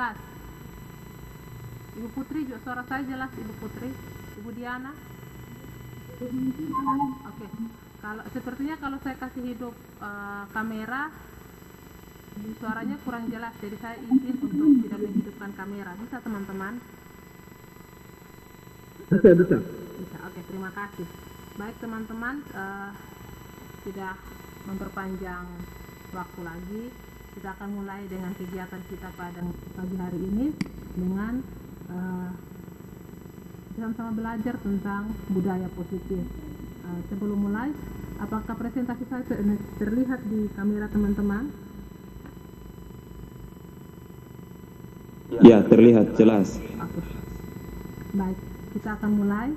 Jelas? Ibu Putri juga suara saya jelas, Ibu Putri? Ibu Diana? Oke. Kalau sepertinya kalau saya kasih hidup kamera, suaranya kurang jelas, jadi saya izin untuk tidak menghidupkan kamera. Bisa teman-teman? Bisa. Bisa. Oke, terima kasih. Baik teman-teman, tidak memperpanjang waktu lagi, kita akan mulai dengan kegiatan kita pada pagi hari ini dengan sama-sama belajar tentang budaya positif. Sebelum mulai, apakah presentasi saya terlihat di kamera teman-teman? Ya, terlihat jelas. Oke. Baik, kita akan mulai.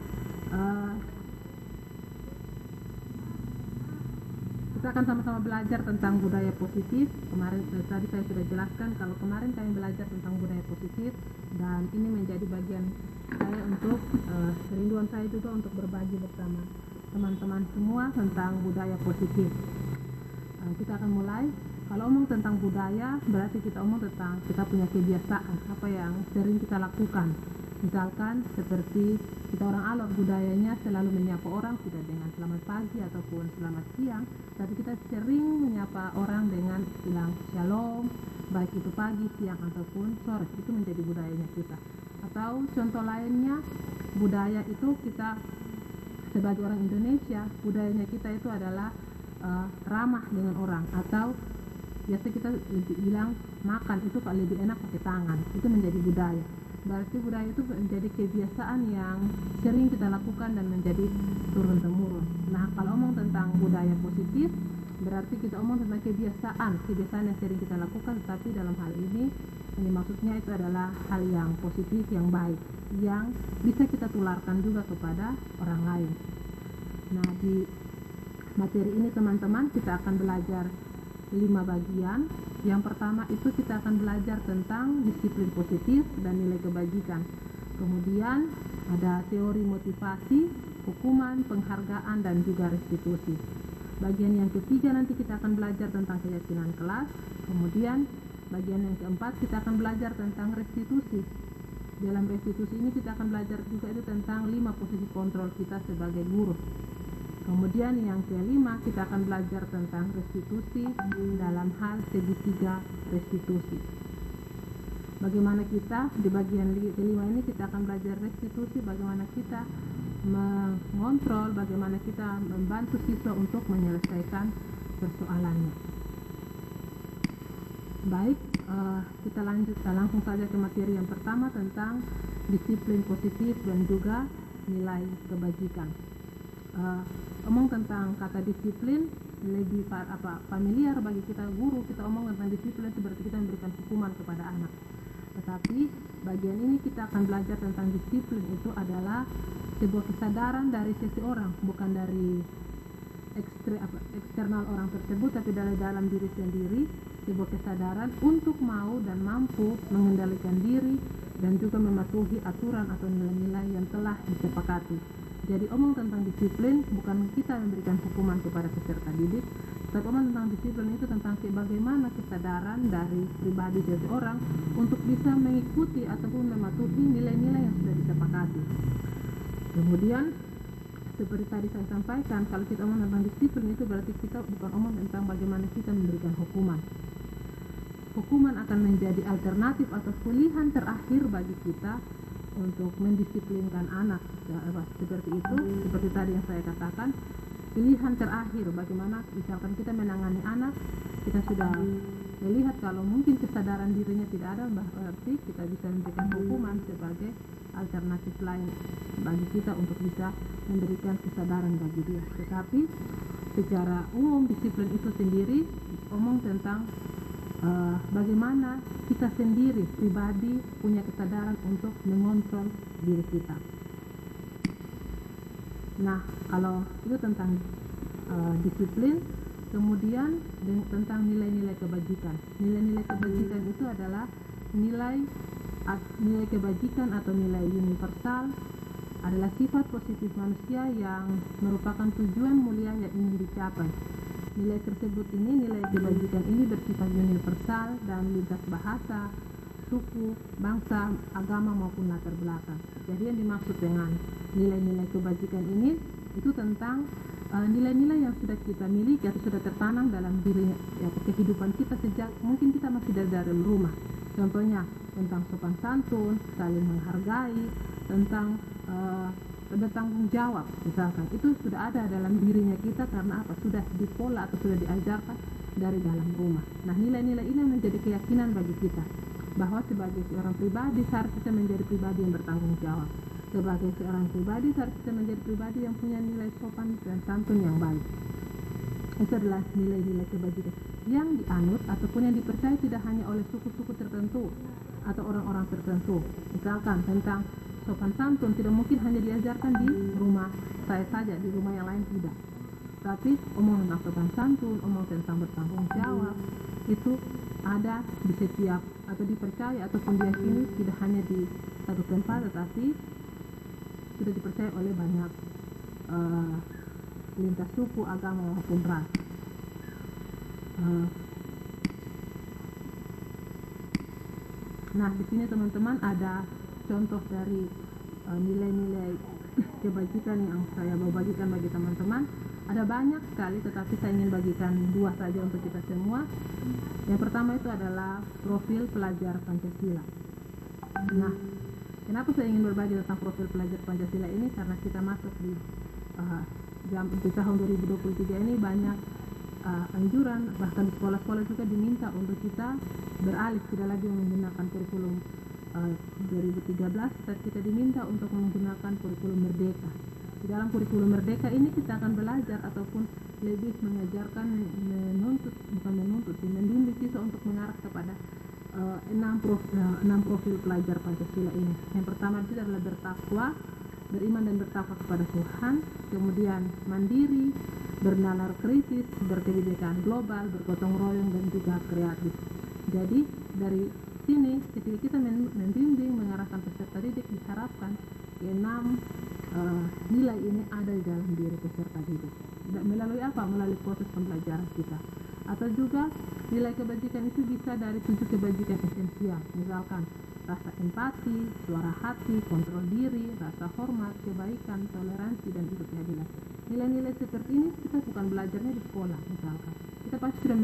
Kita akan sama-sama belajar tentang budaya positif. Kemarin tadi saya sudah jelaskan kalau kemarin kami belajar tentang budaya positif, dan ini menjadi bagian saya untuk kerinduan saya juga untuk berbagi bersama teman-teman semua tentang budaya positif. Kita akan mulai. Kalau omong tentang budaya, berarti kita omong tentang kita punya kebiasaan, apa yang sering kita lakukan. Misalkan seperti kita orang Alor, budayanya selalu menyapa orang tidak dengan selamat pagi ataupun selamat siang, tapi kita sering menyapa orang dengan bilang shalom, baik itu pagi, siang ataupun sore. Itu menjadi budayanya kita. Atau contoh lainnya, budaya itu kita sebagai orang Indonesia, budayanya kita itu adalah ramah dengan orang, atau biasa kita bilang makan itu lebih enak pakai tangan. Itu menjadi budaya. Berarti budaya itu menjadi kebiasaan yang sering kita lakukan dan menjadi turun-temurun. Nah, kalau omong tentang budaya positif, berarti kita omong tentang kebiasaan yang sering kita lakukan, tetapi dalam hal ini maksudnya itu adalah hal yang positif, yang baik, yang bisa kita tularkan juga kepada orang lain. Nah, di materi ini teman-teman kita akan belajar 5 bagian. Yang pertama itu kita akan belajar tentang disiplin positif dan nilai kebajikan. Kemudian ada teori motivasi, hukuman, penghargaan, dan juga restitusi. Bagian yang ketiga nanti kita akan belajar tentang keyakinan kelas. Kemudian bagian yang keempat kita akan belajar tentang restitusi. Dalam restitusi ini kita akan belajar juga itu tentang 5 posisi kontrol kita sebagai guru. Kemudian yang kelima kita akan belajar tentang restitusi dalam hal segitiga restitusi. Bagaimana kita di bagian kelima ini kita akan belajar restitusi, bagaimana kita mengontrol, bagaimana kita membantu siswa untuk menyelesaikan persoalannya. Baik, kita langsung saja ke materi yang pertama tentang disiplin positif dan juga nilai kebajikan. Omong tentang kata disiplin lebih familiar bagi kita guru. Kita omong tentang disiplin seperti kita memberikan hukuman kepada anak. Tetapi bagian ini kita akan belajar tentang disiplin itu adalah sebuah kesadaran dari seseorang, bukan dari eksternal orang tersebut, tapi dari dalam diri sendiri, sebuah kesadaran untuk mau dan mampu mengendalikan diri dan juga mematuhi aturan atau nilai-nilai yang telah disepakati. Jadi omong tentang disiplin bukan kita memberikan hukuman kepada peserta didik, tapi omong tentang disiplin itu tentang bagaimana kesadaran dari pribadi seseorang untuk bisa mengikuti ataupun mematuhi nilai-nilai yang sudah disepakati. Kemudian seperti tadi saya sampaikan, kalau kita omong tentang disiplin itu berarti kita bukan omong tentang bagaimana kita memberikan hukuman. Hukuman akan menjadi alternatif atau pilihan terakhir bagi kita untuk mendisiplinkan anak. Seperti itu, seperti tadi yang saya katakan, pilihan terakhir bagaimana misalkan kita menangani anak, kita sudah melihat kalau mungkin kesadaran dirinya tidak ada, berarti kita bisa memberikan hukuman sebagai alternatif lain bagi kita untuk bisa memberikan kesadaran bagi dia. Tetapi secara umum disiplin itu sendiri omong tentang bagaimana kita sendiri pribadi punya kesadaran untuk mengontrol diri kita. Nah, kalau itu tentang disiplin, kemudian tentang nilai-nilai kebajikan. Nilai-nilai kebajikan itu adalah nilai kebajikan atau nilai universal, adalah sifat positif manusia yang merupakan tujuan mulia yang ingin dicapai. Nilai tersebut ini, nilai kebajikan ini bersifat universal dan lintas bahasa, suku, bangsa, agama maupun latar belakang. Jadi yang dimaksud dengan nilai-nilai kebajikan ini itu tentang nilai-nilai yang sudah kita miliki atau sudah tertanam dalam diri kehidupan kita sejak mungkin kita masih dari dalam rumah. Contohnya tentang sopan santun, saling menghargai, tentang bertanggung jawab misalkan. Itu sudah ada dalam dirinya kita karena apa? Sudah dipola atau sudah diajarkan dari dalam rumah. Nah, nilai-nilai ini menjadi keyakinan bagi kita bahwa sebagai seorang pribadi seharusnya menjadi pribadi yang bertanggung jawab. Sebagai seorang pribadi seharusnya menjadi pribadi yang punya nilai sopan dan santun yang baik. Itu adalah nilai-nilai kebajikan yang dianut ataupun yang dipercaya tidak hanya oleh suku-suku tertentu atau orang-orang tertentu. Misalkan tentang sopan santun tidak mungkin hanya diajarkan di rumah saya saja, di rumah yang lain tidak. Tapi omong tentang sopan santun, omong tentang bertanggung jawab itu ada di setiap atau dipercaya ataupun diyakini tidak hanya di satu tempat, tetapi sudah dipercaya oleh banyak lintas suku, agama maupun ras. Nah, di sini teman-teman ada contoh dari nilai-nilai kebajikan yang saya mau bagikan bagi teman-teman. Ada banyak sekali, tetapi saya ingin bagikan dua saja untuk kita semua. Yang pertama itu adalah profil pelajar Pancasila. Nah, kenapa saya ingin berbagi tentang profil pelajar Pancasila ini? Karena kita masuk di tahun 2023 ini banyak anjuran, bahkan di sekolah-sekolah juga diminta untuk kita beralih, tidak lagi menggunakan kurikulum 2013, tapi kita diminta untuk menggunakan kurikulum Merdeka. Di dalam kurikulum Merdeka ini kita akan belajar ataupun lebih mengajarkan, membimbing siswa untuk mengarah kepada 6 profil pelajar Pancasila ini. Yang pertama itu adalah bertakwa, beriman dan bertakwa kepada Tuhan, kemudian mandiri, bernalar kritis, berkebinekaan global, bergotong royong, dan juga kreatif. Jadi dari sini ketika kita membimbing, mengarahkan peserta didik, diharapkan ke-6 nilai ini ada di dalam diri peserta didik. Melalui apa? Melalui proses pembelajaran kita. Atau juga nilai kebajikan itu bisa dari 7 kebajikan esensial, misalkan rasa empati, suara hati, kontrol diri, rasa hormat, kebaikan, toleransi, dan juga keadilan. Nilai-nilai seperti ini kita bukan belajarnya di sekolah misalkan. Kita pasti sudah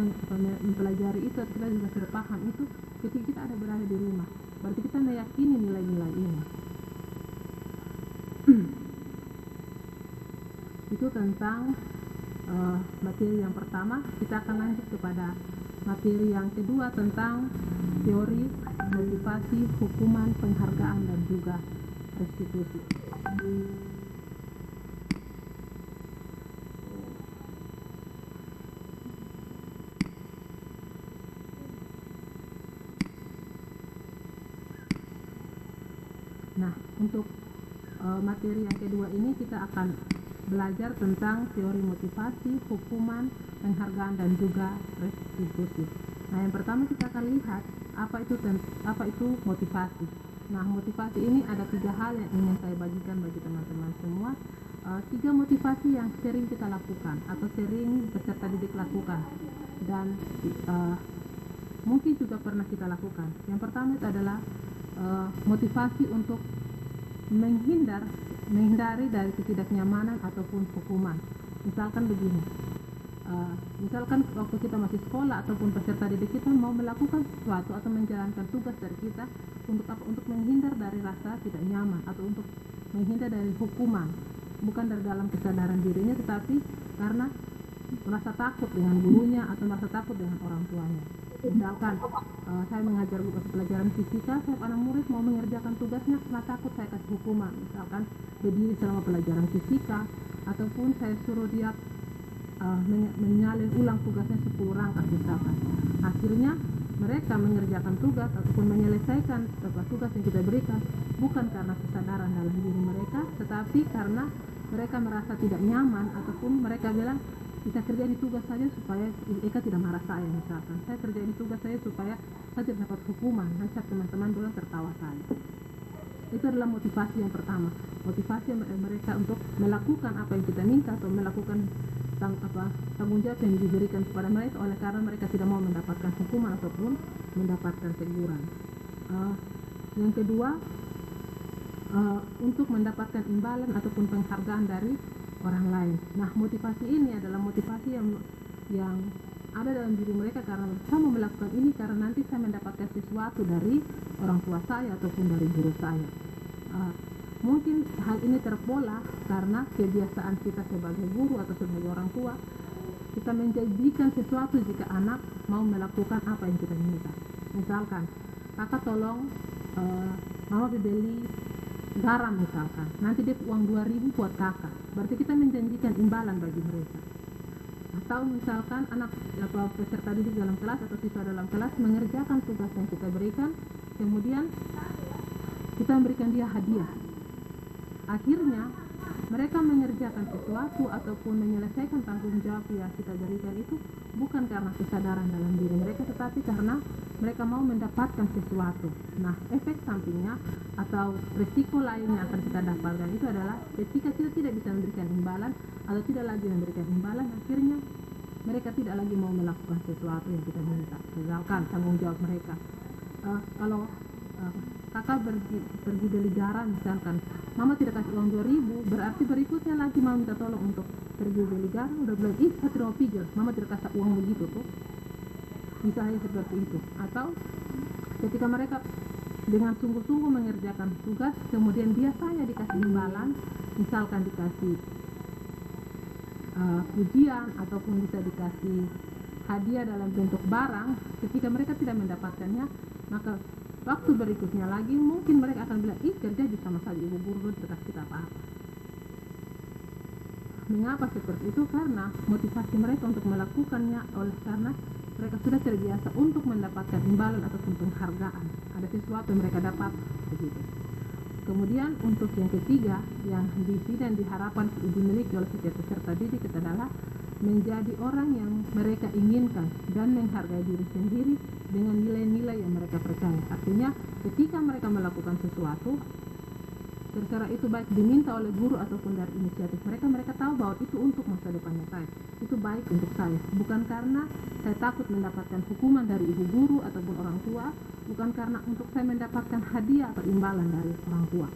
mempelajari itu, kita juga sudah paham itu ketika kita ada berada di rumah. Berarti kita meyakini nilai-nilai ini. Itu tentang materi yang pertama. Kita akan lanjut kepada materi yang kedua tentang teori, motivasi, hukuman, penghargaan, dan juga restitusi. Nah, untuk materi yang kedua ini kita akan belajar tentang teori motivasi, hukuman, penghargaan, dan juga restitusi. Nah, yang pertama kita akan lihat apa itu motivasi. Nah, motivasi ini ada 3 hal yang ingin saya bagikan bagi teman-teman semua. 3 motivasi yang sering kita lakukan atau sering peserta didik lakukan dan mungkin juga pernah kita lakukan. Yang pertama itu adalah motivasi untuk menghindari dari ketidaknyamanan ataupun hukuman. Misalkan begini, misalkan waktu kita masih sekolah ataupun peserta didik kita mau melakukan sesuatu atau menjalankan tugas dari kita untuk apa? Untuk menghindar dari rasa tidak nyaman atau untuk menghindar dari hukuman, bukan dari dalam kesadaran dirinya, tetapi karena merasa takut dengan gurunya atau merasa takut dengan orang tuanya. Misalkan saya mengajar pelajaran fisika, saya anak murid mau mengerjakan tugasnya karena takut saya kasih hukuman, misalkan berdiri selama pelajaran fisika, ataupun saya suruh dia menyalin ulang tugasnya 10 rangkap misalkan. Akhirnya mereka mengerjakan tugas ataupun menyelesaikan tugas yang kita berikan bukan karena kesadaran dalam diri mereka, tetapi karena mereka merasa tidak nyaman ataupun mereka bilang kita kerja di tugas saja supaya Eka tidak marah saya, misalkan saya kerja di tugas saya supaya saya tidak dapat hukuman, nanti teman-teman dulu tertawa saya. Itu adalah motivasi yang pertama, motivasi mereka untuk melakukan apa yang kita minta atau melakukan tanggung jawab yang diberikan kepada mereka oleh karena mereka tidak mau mendapatkan hukuman ataupun mendapatkan teguran. Yang kedua, untuk mendapatkan imbalan ataupun penghargaan dari orang lain. Nah, motivasi ini adalah motivasi yang ada dalam diri mereka karena saya mau melakukan ini karena nanti saya mendapatkan sesuatu dari orang tua saya ataupun dari guru saya. Mungkin hal ini terpola karena kebiasaan kita sebagai guru atau sebagai orang tua, kita menjanjikan sesuatu jika anak mau melakukan apa yang kita minta. Misalkan, kakak tolong mama beli garam misalkan, nanti dia uang 2.000 buat kakak, berarti kita menjanjikan imbalan bagi mereka. Atau misalkan anak atau peserta didik dalam kelas atau siswa dalam kelas mengerjakan tugas yang kita berikan, kemudian kita memberikan dia hadiah. Akhirnya mereka mengerjakan sesuatu ataupun menyelesaikan tanggung jawab yang kita berikan itu bukan karena kesadaran dalam diri mereka, tetapi karena mereka mau mendapatkan sesuatu. Nah, efek sampingnya atau risiko lainnya akan kita dapatkan itu adalah ketika kita tidak bisa memberikan imbalan atau tidak lagi memberikan imbalan, akhirnya mereka tidak lagi mau melakukan sesuatu yang kita minta. Misalkan tanggung jawab mereka. Kalau kakak pergi beli garam misalkan, mama tidak kasih uang 2.000, berarti berikutnya lagi mama minta tolong untuk pergi beli garam, udah bilang, saya tidak mau pijal, mama tidak kasih uang begitu tuh. Misalnya seperti itu. Atau ketika mereka dengan sungguh-sungguh mengerjakan tugas, kemudian biasanya dikasih imbalan, misalkan dikasih pujian ataupun bisa dikasih hadiah dalam bentuk barang, ketika mereka tidak mendapatkannya, maka waktu berikutnya lagi mungkin mereka akan bilang, kerja di sama saja ibu guru tidak kita apa-apa. Mengapa seperti itu? Karena motivasi mereka untuk melakukannya oleh karena mereka sudah terbiasa untuk mendapatkan imbalan ataupun penghargaan. Ada sesuatu yang mereka dapat begitu. Kemudian untuk yang ketiga yang dan diharapkan dimiliki oleh setiap peserta didik adalah menjadi orang yang mereka inginkan dan menghargai diri sendiri dengan nilai-nilai yang mereka percaya. Artinya ketika mereka melakukan sesuatu, terserah itu baik diminta oleh guru ataupun dari inisiatif mereka tahu bahwa itu untuk masa depannya saya, itu baik untuk saya, bukan karena saya takut mendapatkan hukuman dari ibu guru ataupun orang tua, bukan karena untuk saya mendapatkan hadiah atau imbalan dari orang tua,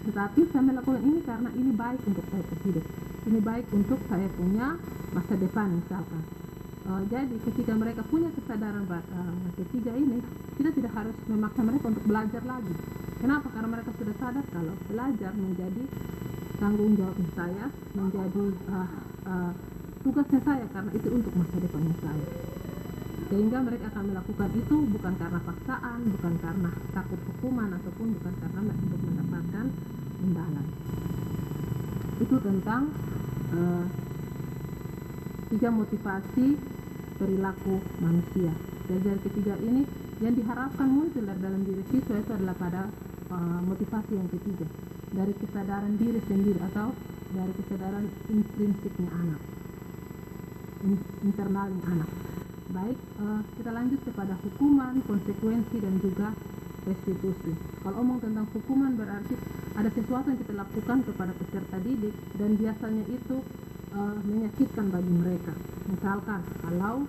tetapi saya melakukan ini karena ini baik untuk saya hidup, ini baik untuk saya punya masa depan misalkan. Jadi ketika mereka punya kesadaran ketiga ini, kita tidak harus memaksa mereka untuk belajar lagi. Kenapa? Karena mereka sudah sadar kalau belajar menjadi tanggung jawab saya, menjadi tugasnya saya, karena itu untuk masa depannya saya. Sehingga mereka akan melakukan itu bukan karena paksaan, bukan karena takut hukuman, ataupun bukan karena untuk mendapatkan imbalan. Itu tentang 3 motivasi perilaku manusia. Belajar ketiga ini yang diharapkan muncul dalam diri siswa itu adalah pada motivasi yang ketiga, dari kesadaran diri sendiri atau dari kesadaran intrinsiknya anak, internalnya anak. Baik, kita lanjut kepada hukuman, konsekuensi, dan juga restitusi. Kalau omong tentang hukuman berarti ada sesuatu yang kita lakukan kepada peserta didik dan biasanya itu menyakitkan bagi mereka. Misalkan kalau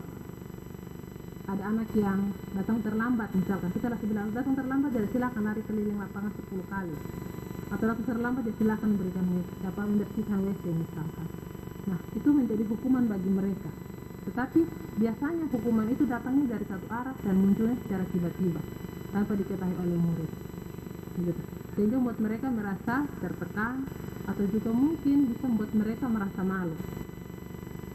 ada anak yang datang terlambat, misalkan kita lagi bilang datang terlambat, jadi silakan lari keliling lapangan 10 kali, atau datang terlambat, jadi silakan berikan membersihkan WC misalkan. Nah, itu menjadi hukuman bagi mereka. Tetapi biasanya hukuman itu datangnya dari satu arah dan munculnya secara tiba-tiba tanpa diketahui oleh murid. Gitu. Sehingga membuat mereka merasa tertekan atau juga mungkin bisa membuat mereka merasa malu.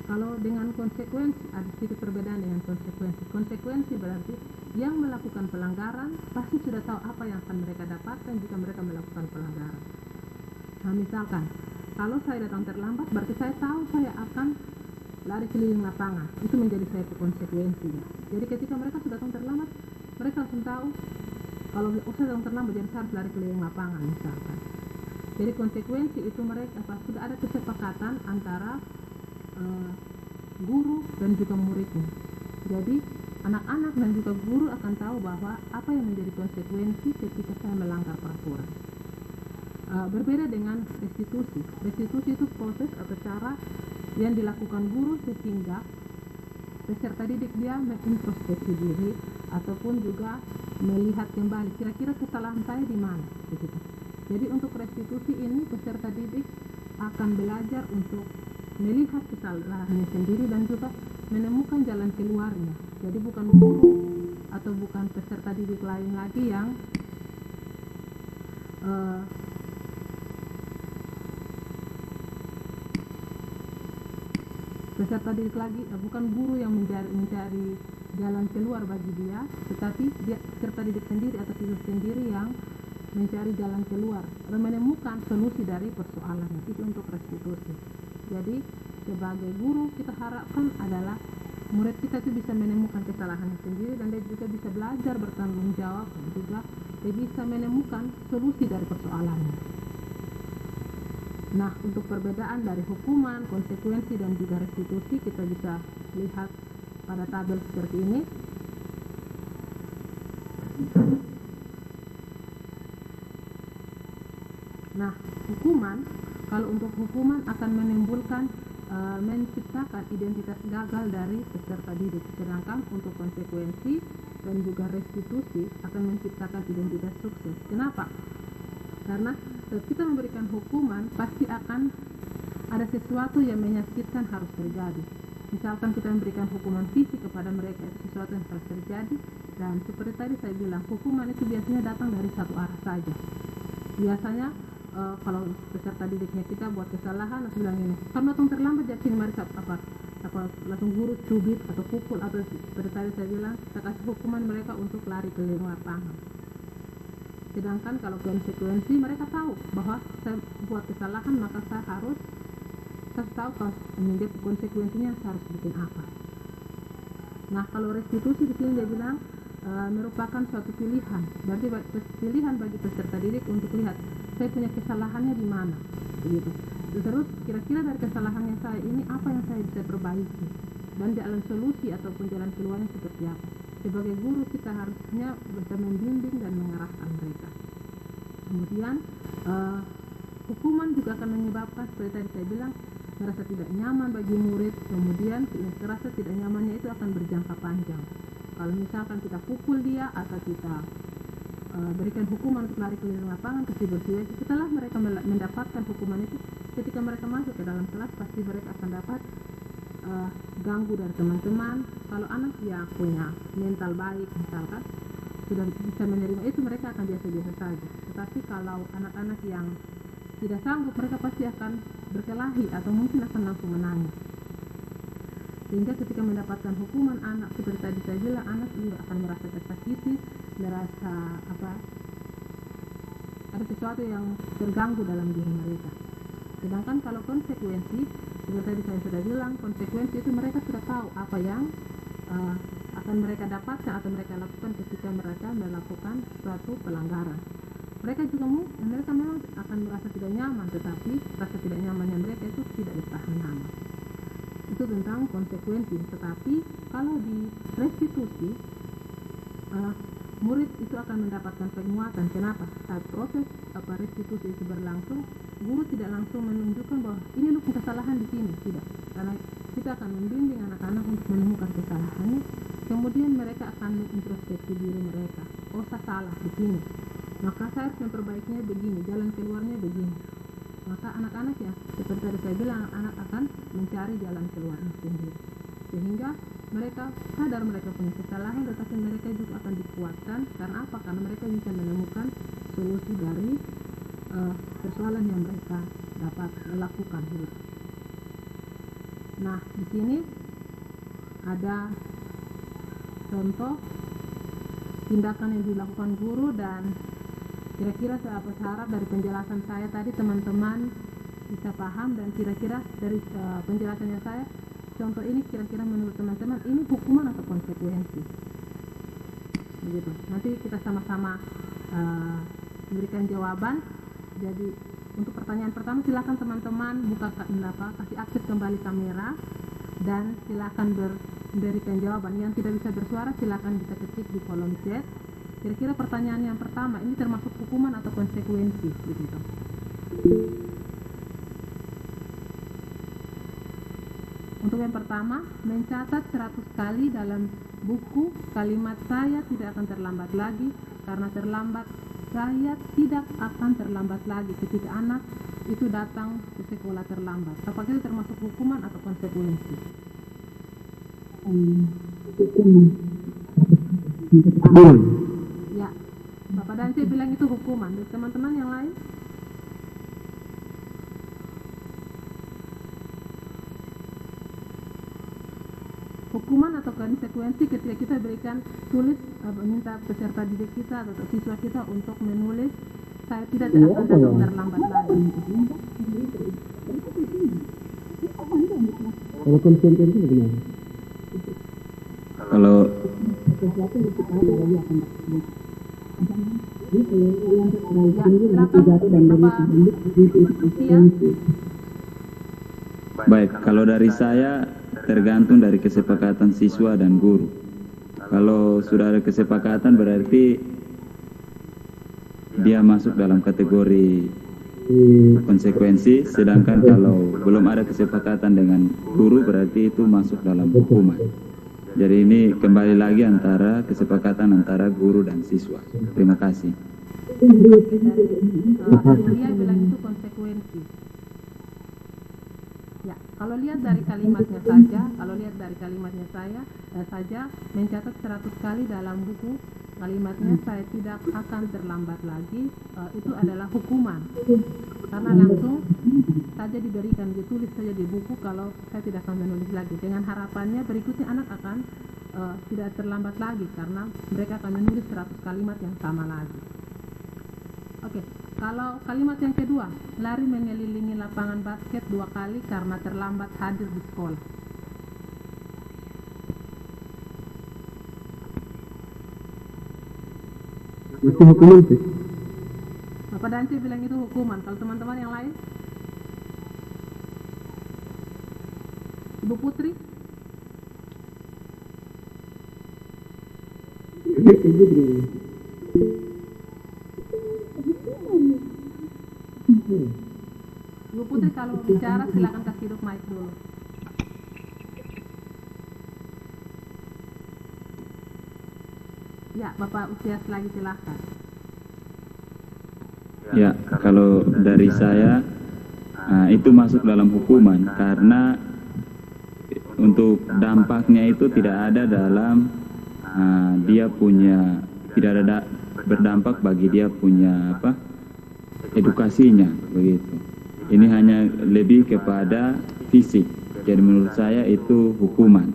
Kalau dengan konsekuensi, ada sedikit perbedaan dengan konsekuensi. Konsekuensi berarti yang melakukan pelanggaran pasti sudah tahu apa yang akan mereka dapatkan jika mereka melakukan pelanggaran. Nah, misalkan kalau saya datang terlambat, berarti saya tahu saya akan lari keliling lapangan. Itu menjadi saya konsekuensinya. Jadi ketika mereka sudah datang terlambat, mereka langsung tahu kalau saya datang terlambat, jadi saya harus lari keliling lapangan misalkan. Jadi konsekuensi itu mereka sudah ada kesepakatan antara guru dan juga muridnya. Jadi anak-anak dan juga guru akan tahu bahwa apa yang menjadi konsekuensi ketika saya melanggar peraturan. Berbeda dengan restitusi. Restitusi itu proses atau cara yang dilakukan guru sehingga peserta didik dia mengintrospeksi diri ataupun juga melihat kembali kira-kira kesalahan saya di mana begitu. Jadi untuk restitusi ini peserta didik akan belajar untuk melihat kesalahannya sendiri dan juga menemukan jalan keluarnya. Jadi bukan guru atau bukan peserta didik lain lagi yang peserta didik lagi bukan guru yang mencari jalan keluar bagi dia, tetapi dia peserta didik sendiri atau siswa sendiri yang mencari jalan keluar dan menemukan solusi dari persoalannya. Itu untuk restitusi. Jadi sebagai guru kita harapkan adalah murid kita itu bisa menemukan kesalahannya sendiri dan dia juga bisa belajar bertanggung jawab dan juga dia bisa menemukan solusi dari persoalannya. Nah, untuk perbedaan dari hukuman, konsekuensi dan juga restitusi kita bisa lihat pada tabel seperti ini. Nah, hukuman, kalau untuk hukuman akan menimbulkan menciptakan identitas gagal dari peserta didik, sedangkan untuk konsekuensi dan juga restitusi akan menciptakan identitas sukses. Kenapa? Karena kita memberikan hukuman pasti akan ada sesuatu yang menyakitkan harus terjadi. Misalkan kita memberikan hukuman fisik kepada mereka, itu sesuatu yang harus terjadi, dan seperti tadi saya bilang, hukuman itu biasanya datang dari satu arah saja. Biasanya kalau peserta didiknya kita buat kesalahan, langsung bilang ini, kamu datang terlambat, jadi sini mari apa langsung guru cubit atau pukul, atau seperti tadi saya bilang, kita kasih hukuman mereka untuk lari keliling lapangan. Sedangkan kalau konsekuensi, mereka tahu bahwa saya buat kesalahan, maka saya harus tahu kalau menjadi konsekuensinya saya harus bikin apa. Nah, kalau restitusi di sini dia bilang merupakan suatu pilihan. Berarti pilihan bagi peserta didik untuk lihat saya punya kesalahannya di mana, begitu. Terus kira-kira dari kesalahannya saya ini apa yang saya bisa perbaiki dan jalan solusi ataupun jalan keluarnya seperti apa. Sebagai guru kita harusnya bisa membimbing dan mengarahkan mereka. Kemudian hukuman juga akan menyebabkan seperti tadi saya bilang merasa tidak nyaman bagi murid. Kemudian merasa tidak nyamannya itu akan berjangka panjang. Kalau misalkan kita pukul dia atau kita berikan hukuman untuk lari keliling lapangan, kasih bersih, setelah mereka mendapatkan hukuman itu, ketika mereka masuk ke dalam kelas pasti mereka akan dapat ganggu dari teman-teman. Kalau anak yang punya mental baik misalkan sudah bisa menerima itu, mereka akan biasa-biasa saja. Tetapi kalau anak-anak yang tidak sanggup, mereka pasti akan berkelahi atau mungkin akan langsung menangis. Sehingga ketika mendapatkan hukuman, anak seperti tadi saya bilang, anak juga akan merasa tersakiti, merasa ada sesuatu yang terganggu dalam diri mereka. Sedangkan kalau konsekuensi, seperti tadi saya sudah bilang, konsekuensi itu mereka sudah tahu apa yang akan mereka dapatkan atau mereka lakukan ketika mereka melakukan suatu pelanggaran. Mereka juga mereka memang akan merasa tidak nyaman, tetapi rasa tidak nyamannya mereka itu tidak bertahan lama. Itu tentang konsekuensi. Tetapi kalau di restitusi, murid itu akan mendapatkan penguatan. Kenapa? Saat proses restitusi itu berlangsung, guru tidak langsung menunjukkan bahwa ini lu kesalahan di sini, tidak. Karena kita akan membimbing anak-anak untuk menemukan kesalahannya. Kemudian mereka akan mengintrospeksi diri mereka. Oh, saya salah di sini, maka saya harus memperbaikinya begini, jalan keluarnya begini. Maka anak-anak ya, seperti tadi saya bilang, anak akan mencari jalan keluarnya sendiri. Sehingga mereka sadar mereka punya kesalahan, tetapi mereka juga akan dikuatkan. Karena apa? Karena mereka bisa menemukan solusi dari persoalan yang mereka dapat lakukan. Gitu. Nah, di sini ada contoh tindakan yang dilakukan guru, dan kira-kira saya harap dari penjelasan saya tadi teman-teman bisa paham, dan kira-kira dari penjelasannya saya, contoh ini kira-kira menurut teman-teman ini hukuman atau konsekuensi, begitu. Nanti kita sama-sama memberikan jawaban. Jadi untuk pertanyaan pertama, silakan teman-teman kasih aktif kembali kamera dan silakan berikan jawaban. Yang tidak bisa bersuara silakan bisa ketik di kolom chat. Kira-kira pertanyaan yang pertama ini termasuk hukuman atau konsekuensi, begitu. Untuk yang pertama, mencatat 100 kali dalam buku, kalimat saya tidak akan terlambat lagi, karena terlambat saya tidak akan terlambat lagi ketika anak itu datang ke sekolah terlambat. Apakah itu termasuk hukuman atau konsekuensi? Ya, Bapak Dance bilang itu hukuman. Dan teman-teman yang lain? Hukuman atau konsekuensi ketika kita berikan tulis, minta peserta didik kita atau siswa kita untuk menulis saya tidak akan datang terlambat lagi. Kalau konsekuensi bagaimana? Kalau baik, kalau dari saya tergantung dari kesepakatan siswa dan guru. Kalau sudah ada kesepakatan berarti dia masuk dalam kategori konsekuensi, sedangkan kalau belum ada kesepakatan dengan guru berarti itu masuk dalam hukuman. Jadi ini kembali lagi antara kesepakatan antara guru dan siswa. Terima kasih. Dia bilang itu konsekuensi. Ya, kalau lihat dari kalimatnya saja, mencatat 100 kali dalam buku kalimatnya saya tidak akan terlambat lagi, itu adalah hukuman. Karena langsung saja diberikan, ditulis saja di buku kalau saya tidak akan menulis lagi. Dengan harapannya berikutnya anak akan tidak terlambat lagi karena mereka akan menulis 100 kalimat yang sama lagi. Oke, kalau kalimat yang kedua, lari mengelilingi lapangan basket 2 kali karena terlambat hadir di sekolah. Itu hukuman sih. Bapak Danci bilang itu hukuman. Kalau teman-teman yang lain? Ibu Putri? Ibu Putri kalau bicara silakan kasih hidup mic dulu. Ya, Bapak Usias lagi silahkan. Ya, kalau dari saya itu masuk dalam hukuman karena untuk dampaknya itu tidak ada dalam dia punya, tidak ada berdampak bagi dia punya edukasinya begitu. Ini hanya lebih kepada fisik. Jadi menurut saya itu hukuman.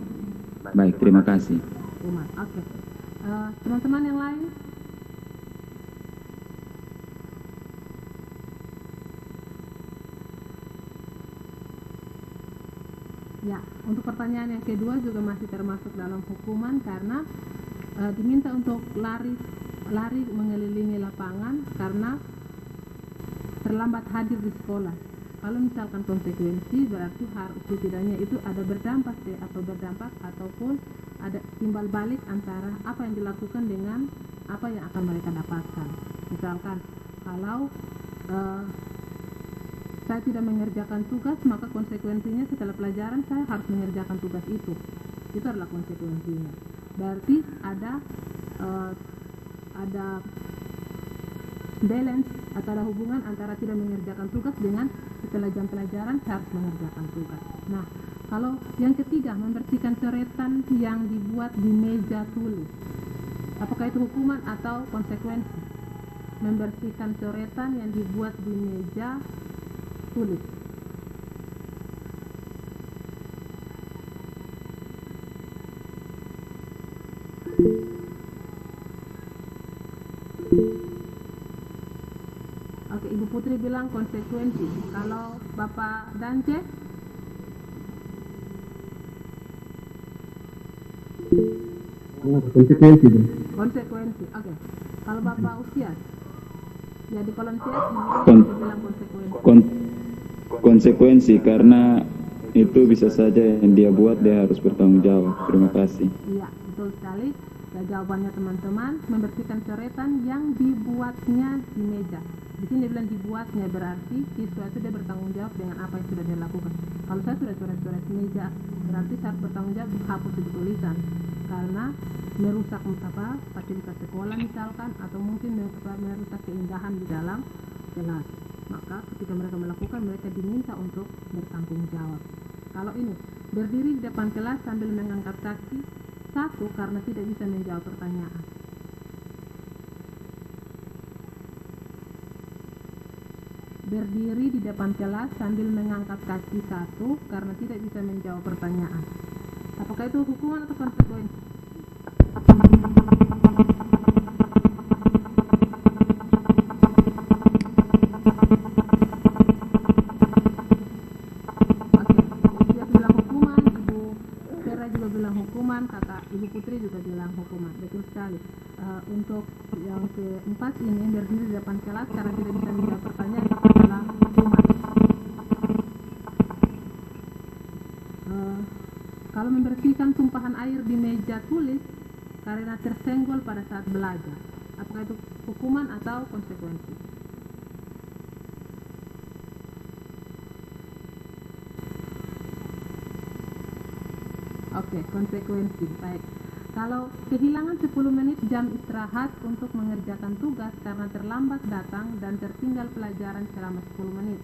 Baik, terima kasih. Hukuman, oke. Teman-teman yang lain? Ya, untuk pertanyaan yang kedua juga masih termasuk dalam hukuman karena diminta untuk lari mengelilingi lapangan karena terlambat hadir di sekolah. Kalau misalkan konsekuensi berarti harus setidaknya itu ada berdampak ataupun ada timbal balik antara apa yang dilakukan dengan apa yang akan mereka dapatkan. Misalkan kalau saya tidak mengerjakan tugas, maka konsekuensinya setelah pelajaran saya harus mengerjakan tugas itu. Itu adalah konsekuensinya. Berarti ada balance atau ada hubungan antara tidak mengerjakan tugas dengan setelah jam pelajaran saya harus mengerjakan tugas. Nah, kalau yang ketiga, membersihkan coretan yang dibuat di meja tulis. Apakah itu hukuman atau konsekuensi? Membersihkan coretan yang dibuat di meja tulis. Oke, Ibu Putri bilang konsekuensi. Kalau Bapak Dance? Konsekuensi. Konsekuensi, oke. Kalau Bapak Usias? Jadi kalau Usias, Ibu bilang konsekuensi. Konsekuensi karena itu bisa saja yang dia buat dia harus bertanggung jawab. Terima kasih. Iya, betul sekali. Ya, jawabannya teman-teman, membersihkan coretan yang dibuatnya di meja. Di sini dia bilang dibuatnya, berarti siswa itu dia bertanggung jawab dengan apa yang sudah dia lakukan. Kalau saya sudah coret-coret meja, berarti saya bertanggung jawab hapus itu tulisan. karena merusak fasilitas sekolah misalkan, atau mungkin merusak keindahan di dalam kelas. Maka ketika mereka melakukan, mereka diminta untuk bertanggung jawab. Kalau ini berdiri di depan kelas sambil mengangkat kaki, satu, karena tidak bisa menjawab pertanyaan. Berdiri di depan kelas sambil mengangkat kaki, satu, karena tidak bisa menjawab pertanyaan. Apakah itu hukuman atau konsekuensi? Ibu Putri juga bilang hukuman, betul sekali. Untuk yang keempat ini, berdiri di depan kelas karena tidak bisa menjawab pertanyaan, itu adalah hukuman. Kalau membersihkan tumpahan air di meja tulis karena tersenggol pada saat belajar, apakah itu hukuman atau konsekuensi? Oke, konsekuensi. Baik. Kalau kehilangan 10 menit jam istirahat untuk mengerjakan tugas karena terlambat datang dan tertinggal pelajaran selama 10 menit.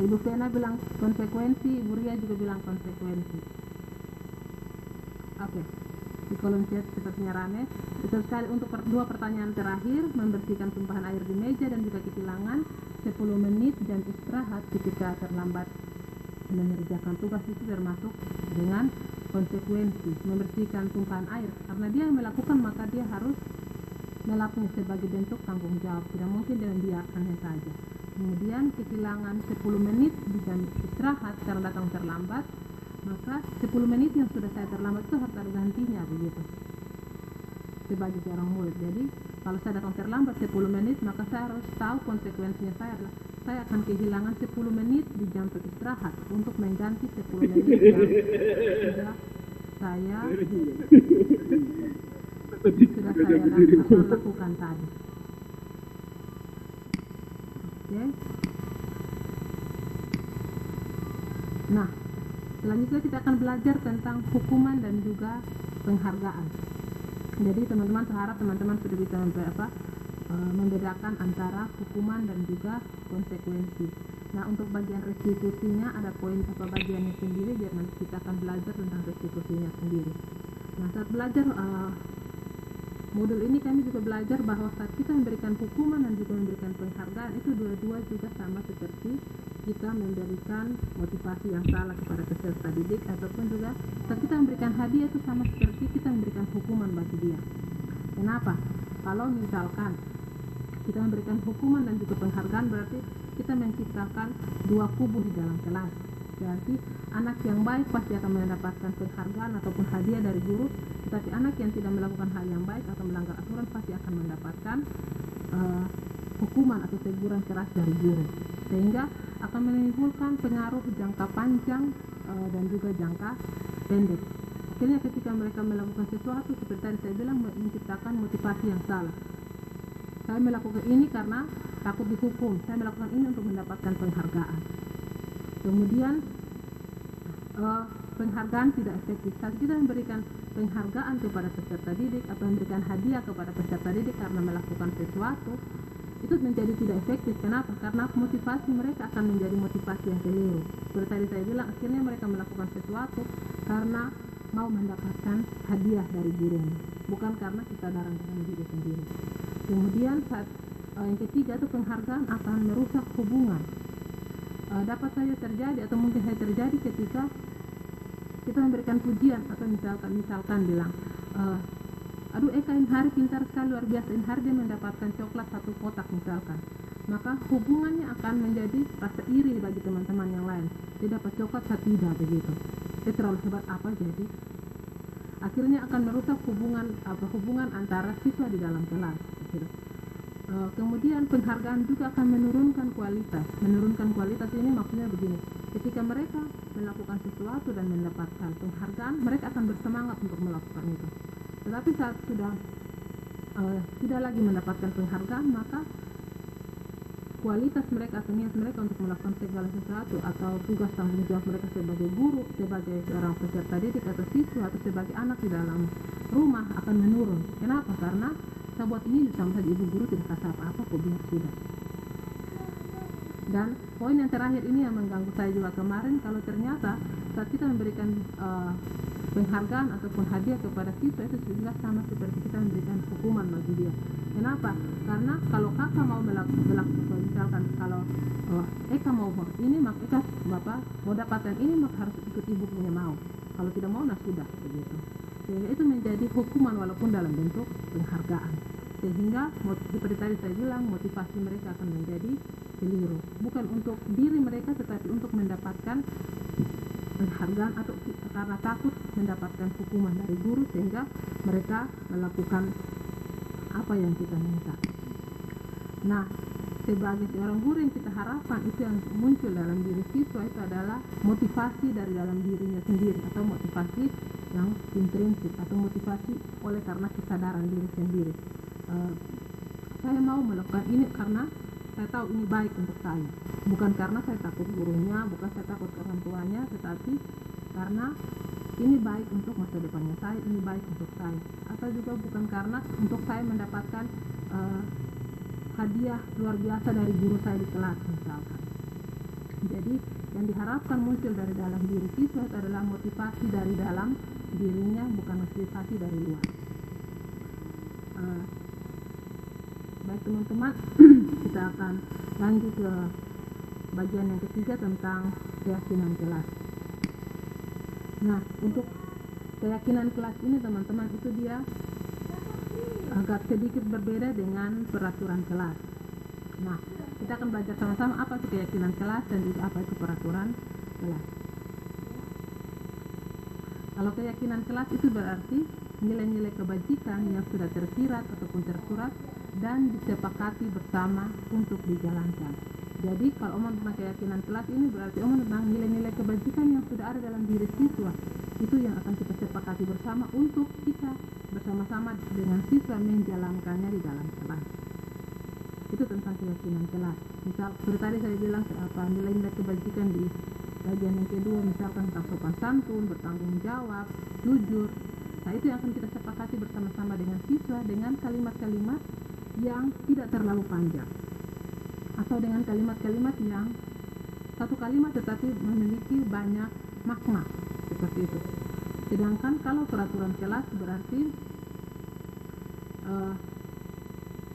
Ibu Fena bilang konsekuensi, Ibu Ria juga bilang konsekuensi. Oke. Di kolom chat sepertinya rame. Betul sekali. Untuk dua pertanyaan terakhir, membersihkan tumpahan air di meja dan juga kehilangan 10 menit jam istirahat ketika terlambat mengerjakan tugas, itu termasuk dengan konsekuensi. Membersihkan tumpahan air karena dia yang melakukan, maka dia harus melakukan sebagai bentuk tanggung jawab, tidak mungkin dia membiarkannya saja. Kemudian kehilangan 10 menit di jam istirahat karena datang terlambat, maka 10 menit yang sudah saya terlambat itu harus ada gantinya, begitu, sebagai seorang murid. Jadi kalau saya datang terlambat 10 menit, maka saya harus tahu konsekuensinya. Saya adalah saya akan kehilangan 10 menit di jam istirahat untuk mengganti 10 menit yang sudah saya lakukan tadi. Oke. Nah, selanjutnya kita akan belajar tentang hukuman dan juga penghargaan. Jadi teman-teman, saya harap teman-teman sudah bisa membedakan antara hukuman dan juga konsekuensi. Nah, untuk bagian restitusinya ada poin bagiannya sendiri, biar nanti kita akan belajar tentang restitusinya sendiri. Nah, saat belajar modul ini kami juga belajar bahwa saat kita memberikan hukuman dan juga memberikan penghargaan, itu dua-dua juga sama seperti kita memberikan motivasi yang salah kepada peserta didik, ataupun juga saat kita memberikan hadiah itu sama seperti kita memberikan hukuman bagi dia. Kenapa? Kalau misalkan kita memberikan hukuman dan juga penghargaan, berarti kita menciptakan dua kubu di dalam kelas. Berarti anak yang baik pasti akan mendapatkan penghargaan ataupun hadiah dari guru, tetapi anak yang tidak melakukan hal yang baik atau melanggar aturan pasti akan mendapatkan hukuman atau teguran keras dari guru, sehingga akan menimbulkan pengaruh jangka panjang dan juga jangka pendek. Akhirnya ketika mereka melakukan sesuatu, seperti tadi saya bilang, menciptakan motivasi yang salah. Saya melakukan ini karena takut dihukum, saya melakukan ini untuk mendapatkan penghargaan. Kemudian penghargaan tidak efektif. Saat kita memberikan penghargaan kepada peserta didik atau memberikan hadiah kepada peserta didik karena melakukan sesuatu, itu menjadi tidak efektif. Kenapa? Karena motivasi mereka akan menjadi motivasi yang keliru. Seperti tadi saya bilang, akhirnya mereka melakukan sesuatu karena mau mendapatkan hadiah dari gurunya, bukan karena kesadaran dengan diri sendiri. Kemudian saat yang ketiga itu penghargaan akan merusak hubungan. Dapat saja terjadi atau mungkin saja terjadi ketika kita memberikan pujian atau misalkan bilang, aduh Eka ini hari pintar sekali, luar biasa, ini hari dia mendapatkan coklat 1 kotak misalkan, maka hubungannya akan menjadi rasa iri bagi teman-teman yang lain. Dia dapat coklat, saya tidak, begitu. Dia terlalu hebat apa, jadi akhirnya akan merusak hubungan antara siswa di dalam kelas, gitu. Kemudian penghargaan juga akan menurunkan kualitas. Menurunkan kualitas ini maksudnya begini, ketika mereka melakukan sesuatu dan mendapatkan penghargaan, mereka akan bersemangat untuk melakukan itu. Tetapi saat sudah tidak lagi mendapatkan penghargaan, maka kualitas mereka atau niat mereka untuk melakukan segala sesuatu atau tugas tanggung jawab mereka sebagai guru, sebagai seorang peserta didik atau siswa atau sebagai anak di dalam rumah akan menurun. Kenapa? Karena saya buat ini sama saja ibu guru tidak kasih apa-apa, kok biar sudah. Dan poin yang terakhir ini yang mengganggu saya juga kemarin, kalau ternyata saat kita memberikan penghargaan ataupun hadiah kepada siswa itu juga sama seperti kita memberikan hukuman bagi dia. Kenapa? Karena kalau kakak mau melakukan misalkan kalau Eka mau ini, maka Eka bapak mau dapatkan ini, maka harus ikut ibu punya mau. Kalau tidak mau, nah sudah begitu. Sehingga itu menjadi hukuman walaupun dalam bentuk penghargaan. Sehingga seperti tadi saya bilang, motivasi mereka akan menjadi keliru. Bukan untuk diri mereka, tetapi untuk mendapatkan penghargaan atau karena takut mendapatkan hukuman dari guru, sehingga mereka melakukan apa yang kita minta. Nah, sebagai seorang guru yang kita harapkan itu yang muncul dalam diri siswa itu adalah motivasi dari dalam dirinya sendiri, atau motivasi yang intrinsik, atau motivasi oleh karena kesadaran diri sendiri. Saya mau melakukan ini karena saya tahu ini baik untuk saya, bukan karena saya takut gurunya, bukan saya takut orang tuanya, tetapi karena ini baik untuk masa depannya saya, ini baik untuk saya. Atau juga bukan karena untuk saya mendapatkan hadiah luar biasa dari guru saya di kelas misalkan. Jadi yang diharapkan muncul dari dalam diri siswa itu adalah motivasi dari dalam dirinya, bukan motivasi dari luar. Baik teman-teman, kita akan lanjut ke bagian yang ketiga tentang keyakinan kelas. Nah, untuk keyakinan kelas ini teman-teman, itu dia agak sedikit berbeda dengan peraturan kelas. Nah, kita akan belajar sama-sama apa itu keyakinan kelas dan juga apa itu peraturan kelas. Kalau keyakinan kelas itu berarti nilai-nilai kebajikan yang sudah tersirat ataupun tersurat dan disepakati bersama untuk dijalankan. Jadi kalau omong tentang keyakinan kelas ini berarti omong tentang nilai-nilai kebajikan yang sudah ada dalam diri siswa. Itu yang akan kita sepakati bersama untuk kita bersama-sama dengan siswa menjalankannya di dalam kelas. Itu tentang keyakinan kelas. Misal seperti tadi saya bilang nilai-nilai kebajikan di bagian yang kedua, misalkan tentang sopan santun, bertanggung jawab, jujur. Nah, itu yang akan kita sepakati bersama-sama dengan siswa dengan kalimat-kalimat yang tidak terlalu panjang, atau dengan kalimat-kalimat yang satu kalimat tetapi memiliki banyak makna, seperti itu. Sedangkan kalau peraturan kelas berarti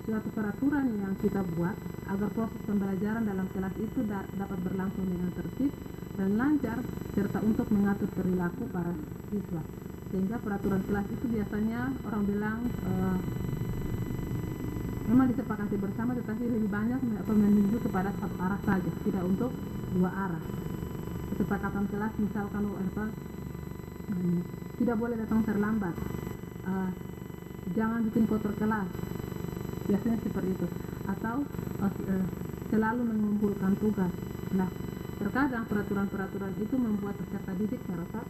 suatu peraturan yang kita buat agar proses pembelajaran dalam kelas itu dapat berlangsung dengan tertib dan lancar, serta untuk mengatur perilaku para siswa. Sehingga peraturan kelas itu biasanya orang bilang memang disepakati bersama, tetapi lebih banyak menuju kepada satu arah saja, tidak untuk dua arah. Kesepakatan kelas misalkan tidak boleh datang terlambat, jangan bikin kotor kelas, biasanya seperti itu, atau selalu mengumpulkan tugas. Nah, terkadang peraturan-peraturan itu membuat peserta didik merasa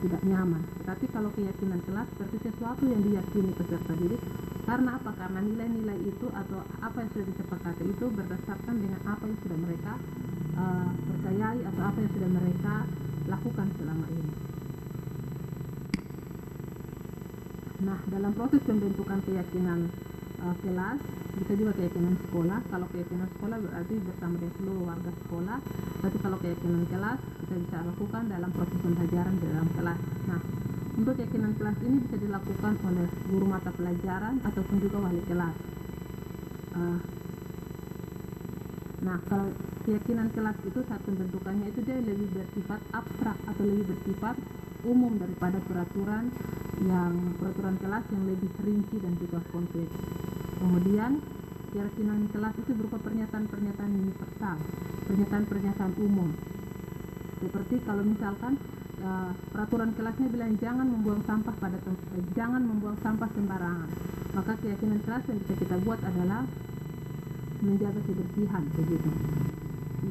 tidak nyaman. Tetapi kalau keyakinan kelas seperti sesuatu yang diyakini peserta didik. Karena apa? Karena nilai-nilai itu atau apa yang sudah disepakati itu berdasarkan dengan apa yang sudah mereka percayai atau apa yang sudah mereka lakukan selama ini. Nah, dalam proses pembentukan keyakinan kelas, bisa juga keyakinan sekolah. Kalau keyakinan sekolah berarti bersama dengan seluruh warga sekolah. Tapi kalau keyakinan kelas kita bisa lakukan dalam proses pembelajaran di dalam kelas. Nah, untuk keyakinan kelas ini bisa dilakukan oleh guru mata pelajaran ataupun juga wali kelas. Nah, kalau keyakinan kelas itu saat pembentukannya itu dia lebih bersifat abstrak atau lebih bersifat umum daripada peraturan kelas yang lebih rinci dan juga konkret. Kemudian keyakinan kelas itu berupa pernyataan-pernyataan universal, pernyataan-pernyataan umum. Seperti kalau misalkan peraturan kelasnya bilang jangan membuang sampah sembarangan, maka keyakinan kelas yang bisa kita buat adalah menjaga kebersihan, begitu.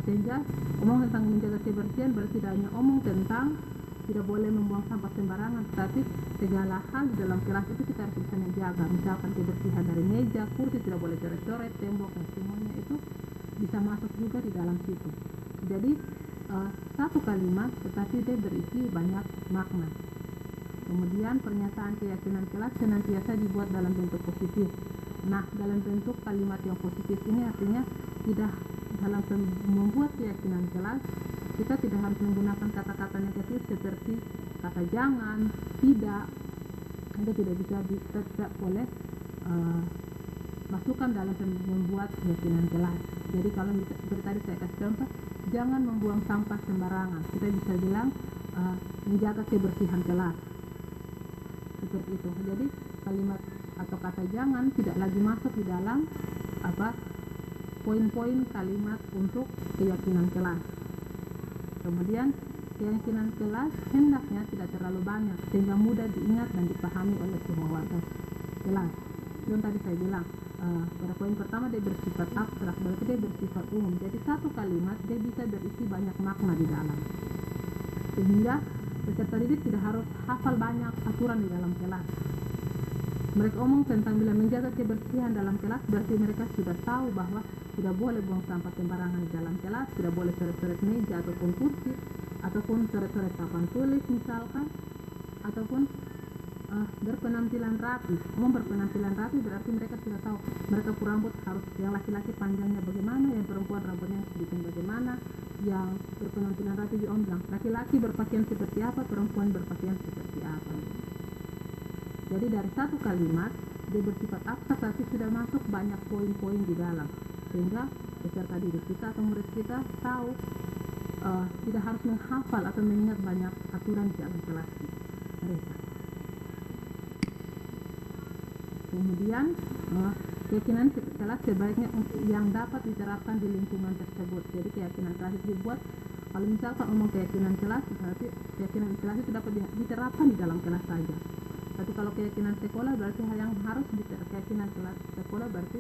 Sehingga omong tentang menjaga kebersihan berarti tidak hanya omong tentang tidak boleh membuang sampah sembarangan, tetapi segala hal di dalam kelas itu kita harus bisa jaga. Misalkan kebersihan dari meja, kursi tidak boleh coret-coret, tembok, dan semuanya itu bisa masuk juga di dalam situ. Jadi satu kalimat tetapi dia berisi banyak makna. Kemudian pernyataan keyakinan kelas senantiasa dibuat dalam bentuk positif. Nah, dalam bentuk kalimat yang positif ini artinya tidak dalam membuat keyakinan kelas kita tidak harus menggunakan kata-kata negatif seperti kata jangan, tidak. Anda tidak bisa tidak boleh masukkan dalam membuat keyakinan kelas. Jadi kalau seperti tadi saya kasih contoh, jangan membuang sampah sembarangan. Kita bisa bilang menjaga kebersihan kelas. Seperti itu. Jadi kalimat atau kata jangan tidak lagi masuk di dalam poin-poin kalimat untuk keyakinan kelas. Kemudian keyakinan kelas hendaknya tidak terlalu banyak sehingga mudah diingat dan dipahami oleh semua warga kelas. Yang tadi saya bilang pada poin pertama dia bersifat abstrak, berarti dia bersifat umum. Jadi satu kalimat dia bisa berisi banyak makna di dalam, sehingga peserta didik tidak harus hafal banyak aturan di dalam kelas. Mereka omong tentang bila menjaga kebersihan dalam kelas, berarti mereka sudah tahu bahwa tidak boleh buang sampah sembarangan di dalam kelas, tidak boleh coret-coret meja ataupun kursi, ataupun coret-coret papan tulis misalkan, ataupun berpenampilan rapi. Berpenampilan rapi berarti mereka sudah tahu mereka rambut harus yang laki-laki panjangnya bagaimana, yang perempuan rambutnya sedikit bagaimana, yang berpenampilan rapi di bilang laki-laki berpakaian seperti apa, perempuan berpakaian seperti apa. Jadi dari satu kalimat dia bersifat abstrak tapi sudah masuk banyak poin-poin di dalam, sehingga peserta didik kita atau murid kita tahu tidak harus menghafal atau mengingat banyak aturan di dalam kelas mereka. Kemudian keyakinan kelas sebaiknya yang dapat diterapkan di lingkungan tersebut. Jadi keyakinan kelas itu dibuat, kalau misalkan omong keyakinan kelas, berarti keyakinan kelas itu dapat diterapkan di dalam kelas saja. Tapi kalau keyakinan sekolah berarti hal yang harus keyakinan kelas sekolah berarti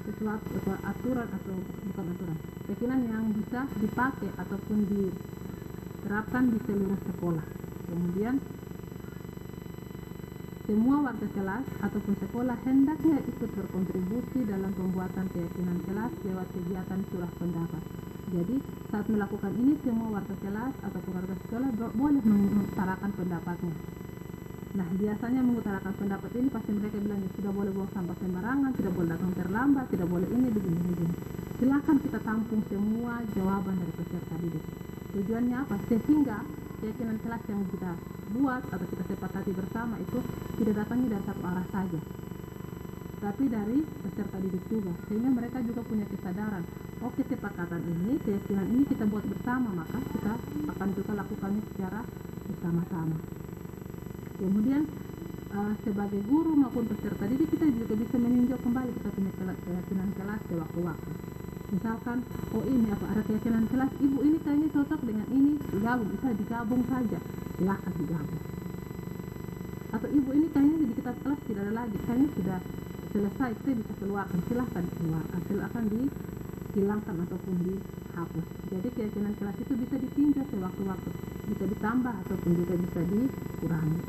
sesuatu atau aturan atau bukan aturan, keyakinan yang bisa dipakai ataupun diterapkan di seluruh sekolah. Kemudian semua warga kelas ataupun sekolah hendaknya ikut berkontribusi dalam pembuatan keyakinan kelas lewat kegiatan curah pendapat. Jadi saat melakukan ini semua warga kelas ataupun warga sekolah boleh mengutarakan pendapatnya. Nah, biasanya mengutarakan pendapat ini pasti mereka bilang tidak boleh buang sampah sembarangan, tidak boleh datang terlambat, tidak boleh ini begini. Silakan kita tampung semua jawaban dari peserta didik. Tujuannya apa? Sehingga keyakinan kelas yang kita buat atau kita sepakati bersama itu tidak datangnya dari satu arah saja, tapi dari peserta didik juga, sehingga mereka juga punya kesadaran, oke, kesepakatan ini, keyakinan ini kita buat bersama, maka kita akan juga lakukannya secara bersama-sama. Kemudian sebagai guru maupun peserta didik kita juga bisa meninjau kembali kita punya keyakinan kelas sewaktu-waktu. Misalkan, oh ini ada keyakinan kelas, ibu ini kayaknya cocok dengan ini, bisa digabung saja, silahkan digabung. Atau ibu ini kayaknya di kita kelas tidak ada lagi, kayaknya sudah selesai, kita bisa keluarkan, silahkan dikeluarkan, silahkan dihilangkan ataupun dihapus. Jadi keyakinan kelas itu bisa ditinjau sewaktu-waktu, bisa ditambah ataupun juga bisa dikurangi.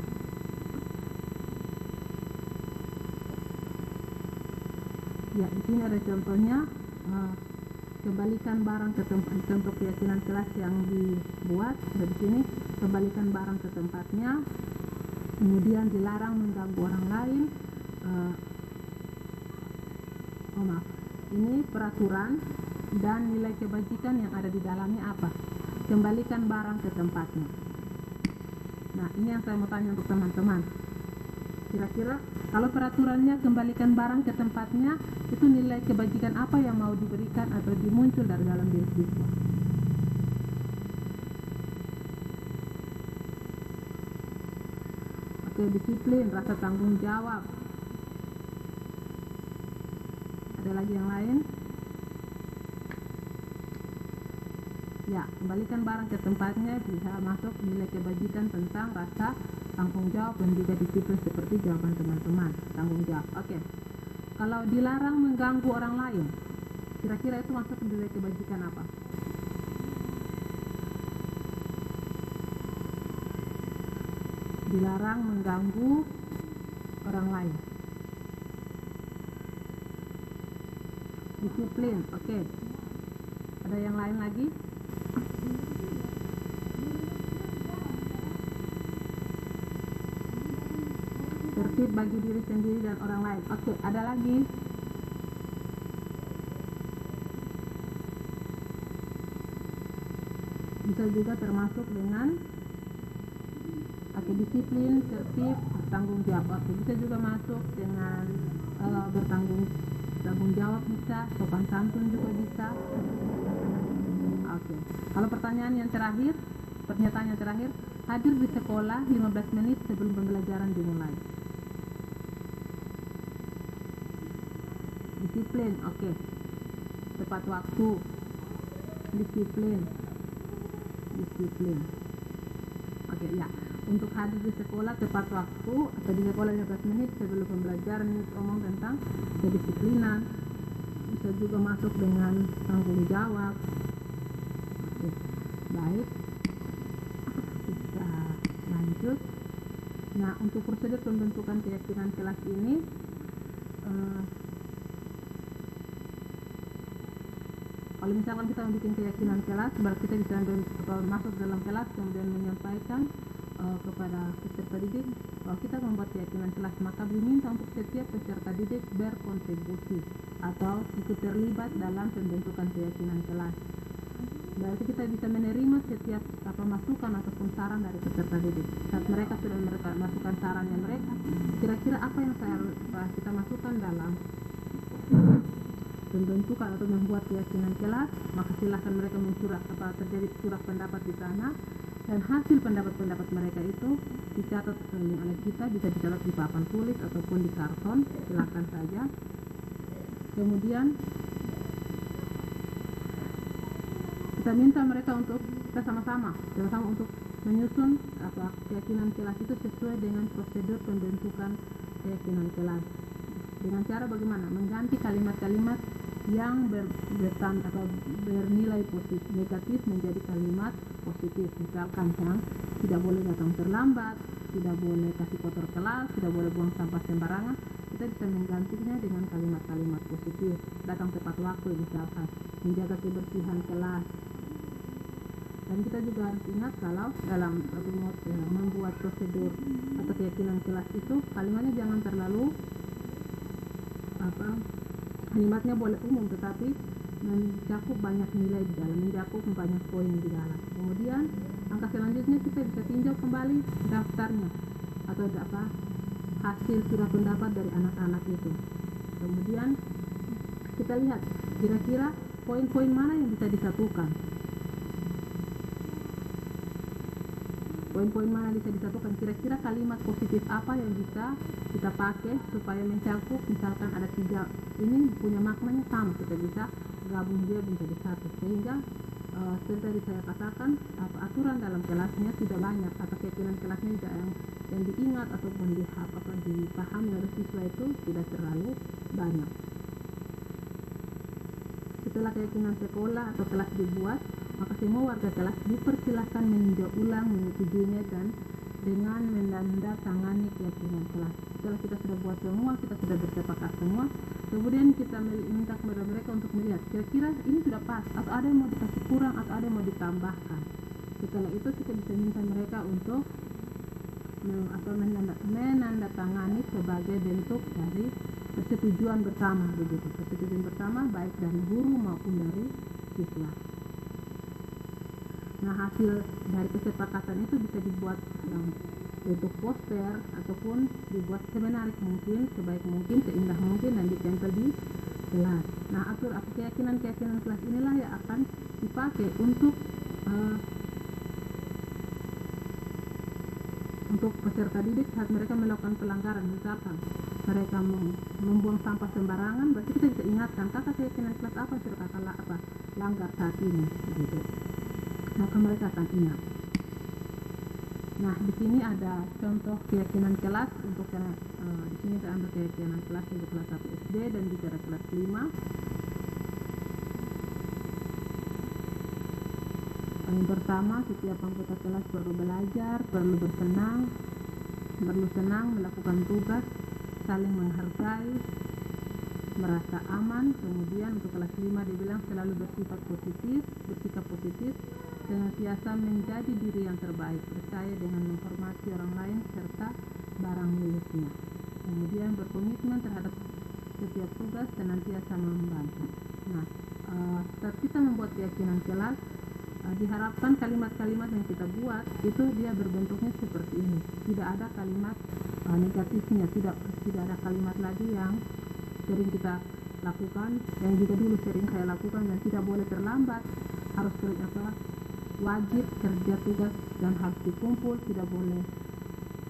Ya, di sini ada contohnya, kembalikan barang ke tempat, contoh keyakinan kelas yang dibuat di sini, kembalikan barang ke tempatnya, kemudian dilarang mengganggu orang lain. Ini peraturan dan nilai kebajikan yang ada di dalamnya apa? Kembalikan barang ke tempatnya. Nah, ini yang saya mau tanya untuk teman-teman. Kira-kira kalau peraturannya kembalikan barang ke tempatnya, itu nilai kebajikan apa yang mau diberikan atau dimuncul dari dalam diri siswa? Oke, disiplin, rasa tanggung jawab. Ada lagi yang lain? Ya, kembalikan barang ke tempatnya bisa masuk nilai kebajikan tentang rasa tanggung jawab dan juga disiplin seperti jawaban teman-teman. Tanggung jawab. Oke. Kalau dilarang mengganggu orang lain, kira-kira itu masuk nilai kebajikan apa? Dilarang mengganggu orang lain. Disiplin, oke. Ada yang lain lagi? Tertib bagi diri sendiri dan orang lain. Oke, ada lagi? Bisa juga termasuk dengan disiplin, tertib, bertanggung jawab. Oke, bisa juga masuk dengan bertanggung jawab, bisa sopan santun juga bisa. Oke, kalau pernyataan yang terakhir, hadir di sekolah 15 menit sebelum pembelajaran dimulai. Disiplin, oke. Tepat waktu, disiplin. Oke, ya. Untuk hadir di sekolah tepat waktu atau di sekolah 15 menit sebelum pembelajaran, ini ngomong tentang kedisiplinan. Bisa juga masuk dengan tanggung jawab. Oke, baik. Kita lanjut. Nah, untuk prosedur pembentukan keyakinan kelas ini, kalau misalkan kita membuat keyakinan kelas, berarti kita bisa masuk dalam kelas kemudian menyampaikan kepada peserta didik bahwa kita membuat keyakinan kelas, maka diminta untuk setiap peserta didik berkontribusi atau ikut terlibat dalam pembentukan keyakinan kelas. Berarti kita bisa menerima setiap masukan ataupun saran dari peserta didik. Saat mereka sudah masukkan sarannya mereka, kira-kira apa yang kita masukkan dalam pembentukan atau membuat keyakinan kelas, maka silahkan mereka terjadi curah pendapat di sana, dan hasil pendapat mereka itu dicatat oleh kita, bisa dicatat di papan tulis ataupun di karton, silahkan saja. Kemudian kita minta mereka untuk kita sama-sama untuk menyusun keyakinan kelas itu sesuai dengan prosedur pembentukan keyakinan kelas. Dengan cara bagaimana? Mengganti kalimat-kalimat yang bernilai negatif menjadi kalimat positif. Misalkan yang tidak boleh datang terlambat, tidak boleh kasih kotor kelas, tidak boleh buang sampah sembarangan. Kita bisa menggantinya dengan kalimat-kalimat positif. Datang tepat waktu misalkan, menjaga kebersihan kelas. Dan kita juga harus ingat kalau dalam membuat prosedur atau keyakinan kelas itu kalimatnya jangan terlalu kalimatnya boleh umum tetapi mencakup banyak nilai di dalam, mencakup banyak poin di dalam. Kemudian langkah selanjutnya kita bisa tinjau kembali daftarnya atau hasil surat pendapat dari anak-anak itu. Kemudian kita lihat kira-kira poin-poin mana yang bisa disatukan. Poin-poin mana bisa disatukan, kira-kira kalimat positif apa yang bisa kita pakai supaya mencakup, misalkan ada 3 ini punya maknanya sama, kita bisa gabung dia menjadi satu, sehingga seperti tadi saya katakan aturan dalam kelasnya tidak banyak atau keyakinan kelasnya tidak yang diingat ataupun dipahami oleh siswa itu tidak terlalu banyak. Setelah keyakinan sekolah atau kelas dibuat, maka semua warga kelas dipersilahkan meninjau ulang, menyetujuinya dan dengan menandatangani keyakinan kelas. Setelah kita sudah buat semua, kita sudah bersepakat semua, kemudian kita minta kepada mereka untuk melihat kira-kira ini sudah pas atau ada yang mau dikasih kurang atau ada yang mau ditambahkan. Setelah itu kita bisa minta mereka untuk menandatangani sebagai bentuk dari persetujuan bersama, begitu. Persetujuan bersama baik dari guru maupun dari siswa. Nah, hasil dari kesepakatan itu bisa dibuat bentuk poster ataupun dibuat semenarik mungkin, sebaik mungkin, seindah mungkin dan ditempel di kelas. Nah, keyakinan kelas inilah yang akan dipakai untuk peserta didik saat mereka melakukan pelanggaran. Misalkan mereka membuang sampah sembarangan, berarti kita bisa ingatkan, kakak keyakinan kelas apa yang sudah kakak langgar saat ini, begitu. Maka mereka akan ingat. Nah, di sini ada contoh keyakinan kelas untuk di sini saya ambil keyakinan kelas untuk kelas 1 SD dan juga ada kelas 5. Yang pertama, setiap anggota kelas perlu belajar, perlu senang, melakukan tugas, saling menghargai, merasa aman. Kemudian untuk kelas 5 dia bilang selalu bersikap positif, senantiasa menjadi diri yang terbaik, percaya dengan menghormati orang lain serta barang miliknya. Kemudian berkomitmen terhadap setiap tugas, senantiasa membantu. Nah, saat kita membuat keyakinan kelas, diharapkan kalimat-kalimat yang kita buat itu dia berbentuknya seperti ini. Tidak ada kalimat negatifnya, tidak ada kalimat lagi yang sering kita lakukan, yang juga dulu sering saya lakukan, dan tidak boleh terlambat, harus wajib kerja tugas dan harus dikumpul, tidak boleh.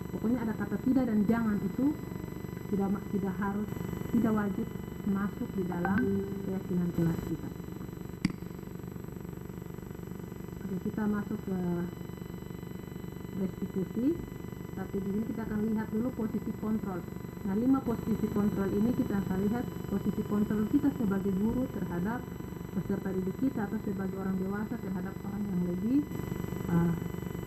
Pokoknya ada kata tidak dan jangan itu tidak wajib masuk di dalam keyakinan kelas kita. Oke, kita masuk ke restitusi. Tapi di sini kita akan lihat dulu posisi kontrol. Nah, 5 posisi kontrol ini kita akan lihat posisi kontrol kita sebagai guru terhadap peserta didik kita, atau sebagai orang dewasa terhadap orang yang lebih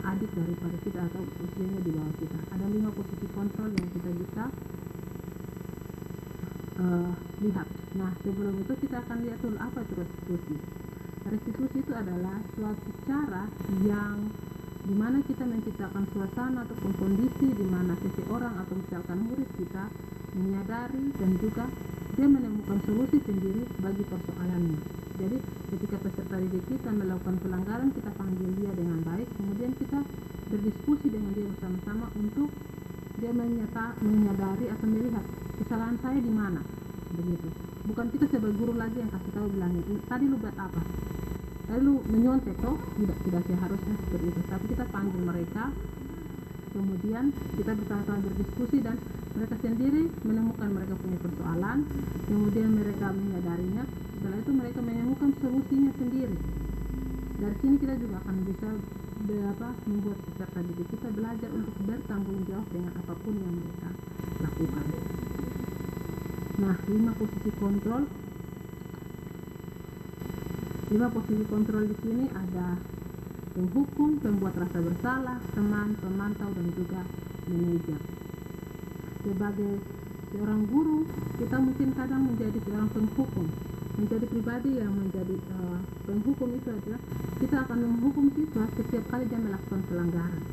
adik daripada kita atau usianya di bawah kita. Ada 5 posisi kontrol yang kita bisa lihat. Nah, sebelum itu kita akan lihat dulu apa itu restitusi. Restitusi itu adalah suatu cara yang dimana kita menciptakan suasana ataupun kondisi di mana seseorang atau misalkan murid kita menyadari dan juga dia menemukan solusi sendiri bagi persoalannya. Jadi ketika peserta didik kita melakukan pelanggaran, kita panggil dia dengan baik, kemudian kita berdiskusi dengan dia bersama-sama untuk dia menyadari atau melihat kesalahan saya di mana, begitu. Bukan kita sebagai guru lagi yang kasih tahu bilangnya, tadi lu buat apa? Lalu menyontek, tidak seharusnya seperti itu. Tapi kita panggil mereka, kemudian kita bersama-sama berdiskusi dan mereka sendiri menemukan mereka punya persoalan, kemudian mereka menyadarinya. Setelah itu mereka menemukan solusinya sendiri. Dari sini kita juga akan bisa membuat peserta didik kita belajar untuk bertanggung jawab dengan apapun yang mereka lakukan. Nah, 5 posisi kontrol. 5 posisi kontrol di sini ada penghukum, pembuat rasa bersalah, teman, pemantau, dan juga manajer. Sebagai seorang guru, kita mungkin kadang menjadi seorang penghukum. Menjadi pribadi yang menjadi penghukum itu adalah kita akan menghukum siswa setiap kali dia melakukan pelanggaran.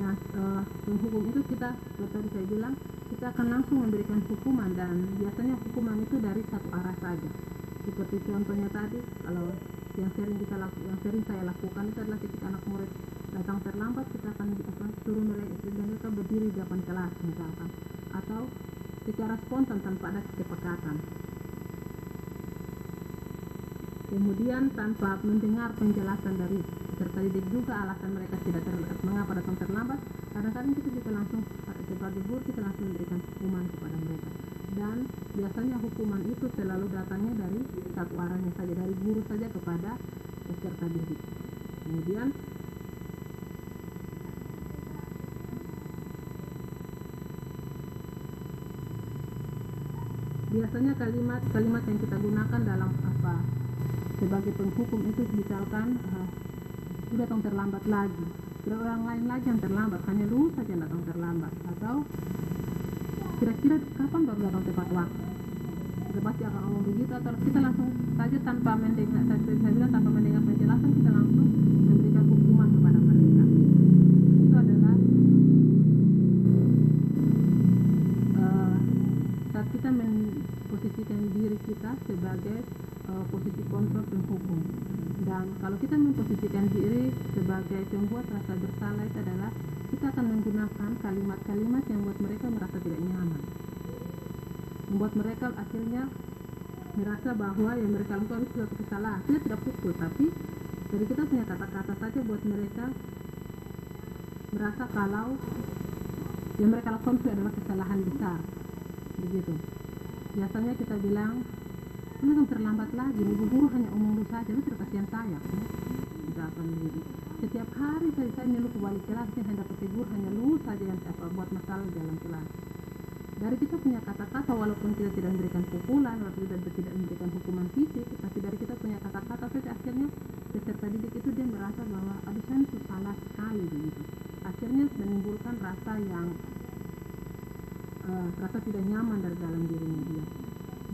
Nah, penghukum itu kita, seperti tadi saya bilang, kita akan langsung memberikan hukuman, dan biasanya hukuman itu dari satu arah saja. Seperti contohnya tadi, kalau yang sering saya lakukan itu adalah ketika anak murid datang terlambat, kita akan suruh mereka berdiri di depan kelas misalkan, atau secara spontan tanpa ada kesepakatan. Kemudian tanpa mendengar penjelasan dari peserta didik juga alasan mereka mengapa datang terlambat, kadang-kadang kita juga langsung sebagai guru kita langsung memberikan hukuman kepada mereka. Dan biasanya hukuman itu selalu datangnya dari satu arahnya saja, dari guru saja kepada peserta didik. Kemudian biasanya kalimat yang kita gunakan dalam sebagai penghukum itu misalkan sudah datang terlambat lagi, tidak orang lain lagi yang terlambat, hanya lu saja yang datang terlambat, atau kira-kira kapan baru datang tepat waktu. Kita pasti akan ngomong begitu, atau kita langsung saja tanpa mendengar, saya bilang tanpa mendengar penjelasan, kita langsung memberikan hukuman kepada mereka. Itu adalah saat kita memposisikan diri kita sebagai posisi kontrol penghukum. Dan kalau kita memposisikan diri sebagai pembuat rasa bersalah, itu adalah kita akan menggunakan kalimat-kalimat yang membuat mereka merasa tidak nyaman, membuat mereka akhirnya merasa bahwa yang mereka lakukan itu suatu kesalahan. Kita tidak pukul, tapi dari kita punya kata-kata saja buat mereka merasa kalau yang mereka lakukan itu adalah kesalahan besar, begitu. Biasanya kita bilang, lu kan terlambat lagi, ibu guru hanya omong lu saja, lu tidak kasihan saya, tidak akan begitu. Setiap hari saya lu ke wali kelas, saya hendak ke guru, hanya lu saja yang buat masalah dalam kelas. dari kita punya kata-kata, walaupun kita tidak memberikan pukulan, walaupun kita tidak memberikan hukuman fisik, tapi dari kita punya kata-kata saja akhirnya peserta didik itu dia merasa bahwa aduh saya itu salah sekali begitu. Akhirnya menimbulkan rasa yang rasa tidak nyaman dari dalam dirinya dia.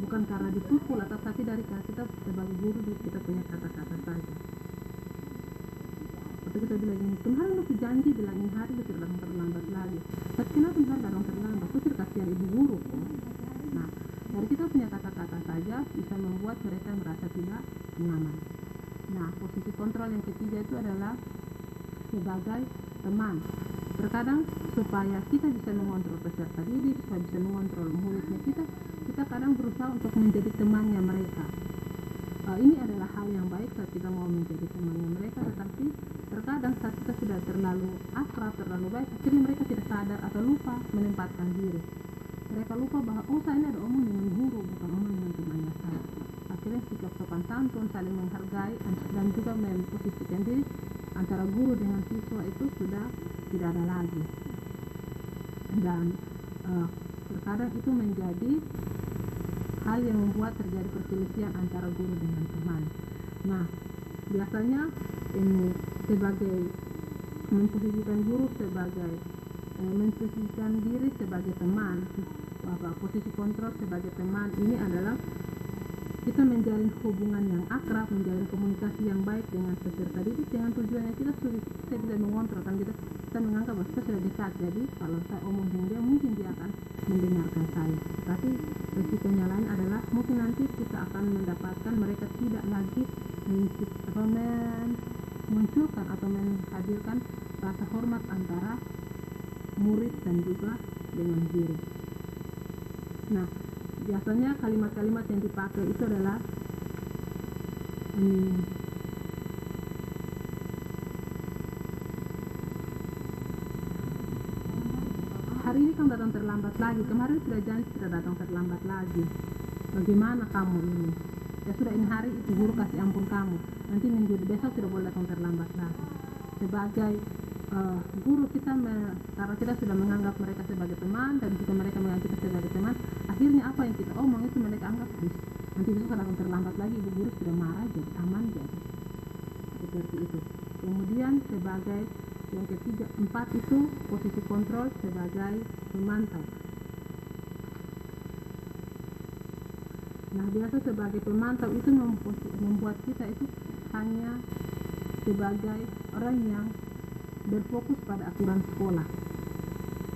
Bukan karena dipukul atau tapi dari kita sebagai guru kita punya kata-kata saja. Atau kita bilang ini, kemarin lu janji bilang ini hari lu tidak datang terlambat lagi. Tapi kenapa hari datang terlambat? Lu tidak kasihan ibu guru kok. Nah, dari kita punya kata-kata saja bisa membuat mereka merasa tidak nyaman. Nah, posisi kontrol yang ketiga itu adalah sebagai teman. Terkadang supaya kita bisa mengontrol peserta didik, supaya bisa mengontrol muridnya kita kadang berusaha untuk menjadi temannya mereka. Ini adalah hal yang baik saat kita mau menjadi temannya mereka, tetapi terkadang saat kita sudah terlalu akrab, terlalu baik, akhirnya mereka tidak sadar atau lupa menempatkan diri. Mereka lupa bahwa saya ini ada omong dengan guru, bukan omong dengan temannya saya. Akhirnya sikap sopan santun, saling menghargai, dan juga memposisikan diri antara guru dengan siswa itu sudah tidak ada lagi. Dan terkadang itu menjadi hal yang membuat terjadi perselisihan antara guru dengan teman. Nah, biasanya ini sebagai memposisikan guru sebagai memposisikan diri sebagai teman, posisi kontrol sebagai teman ini adalah kita menjalin hubungan yang akrab, menjalin komunikasi yang baik dengan peserta didik dengan tujuannya kita bisa mengontrol, kan kita menganggap bahwa kita sudah dekat, jadi kalau saya omong dengan dia mungkin dia akan mendengarkan saya. Tapi resikonya lain adalah mungkin nanti kita akan mendapatkan mereka tidak lagi memunculkan atau menghadirkan rasa hormat antara murid dan juga dengan guru. Nah, biasanya kalimat-kalimat yang dipakai itu adalah hari ini kamu datang terlambat lagi, kemarin sudah janji tidak datang terlambat lagi, bagaimana kamu ini? Ya sudah, ini hari itu guru kasih ampun kamu, nanti minggu besok tidak boleh datang terlambat lagi. Sebagai guru kita karena kita sudah menganggap mereka sebagai teman dan juga mereka menganggap kita sebagai teman, akhirnya apa yang kita omong itu mereka anggap nanti besok datang terlambat lagi, ibu guru sudah marah, jadi aman, jadi seperti itu. Kemudian sebagai yang ketiga, 4 itu posisi kontrol sebagai pemantau. Nah, biasa sebagai pemantau itu membuat kita itu hanya sebagai orang yang berfokus pada aturan sekolah.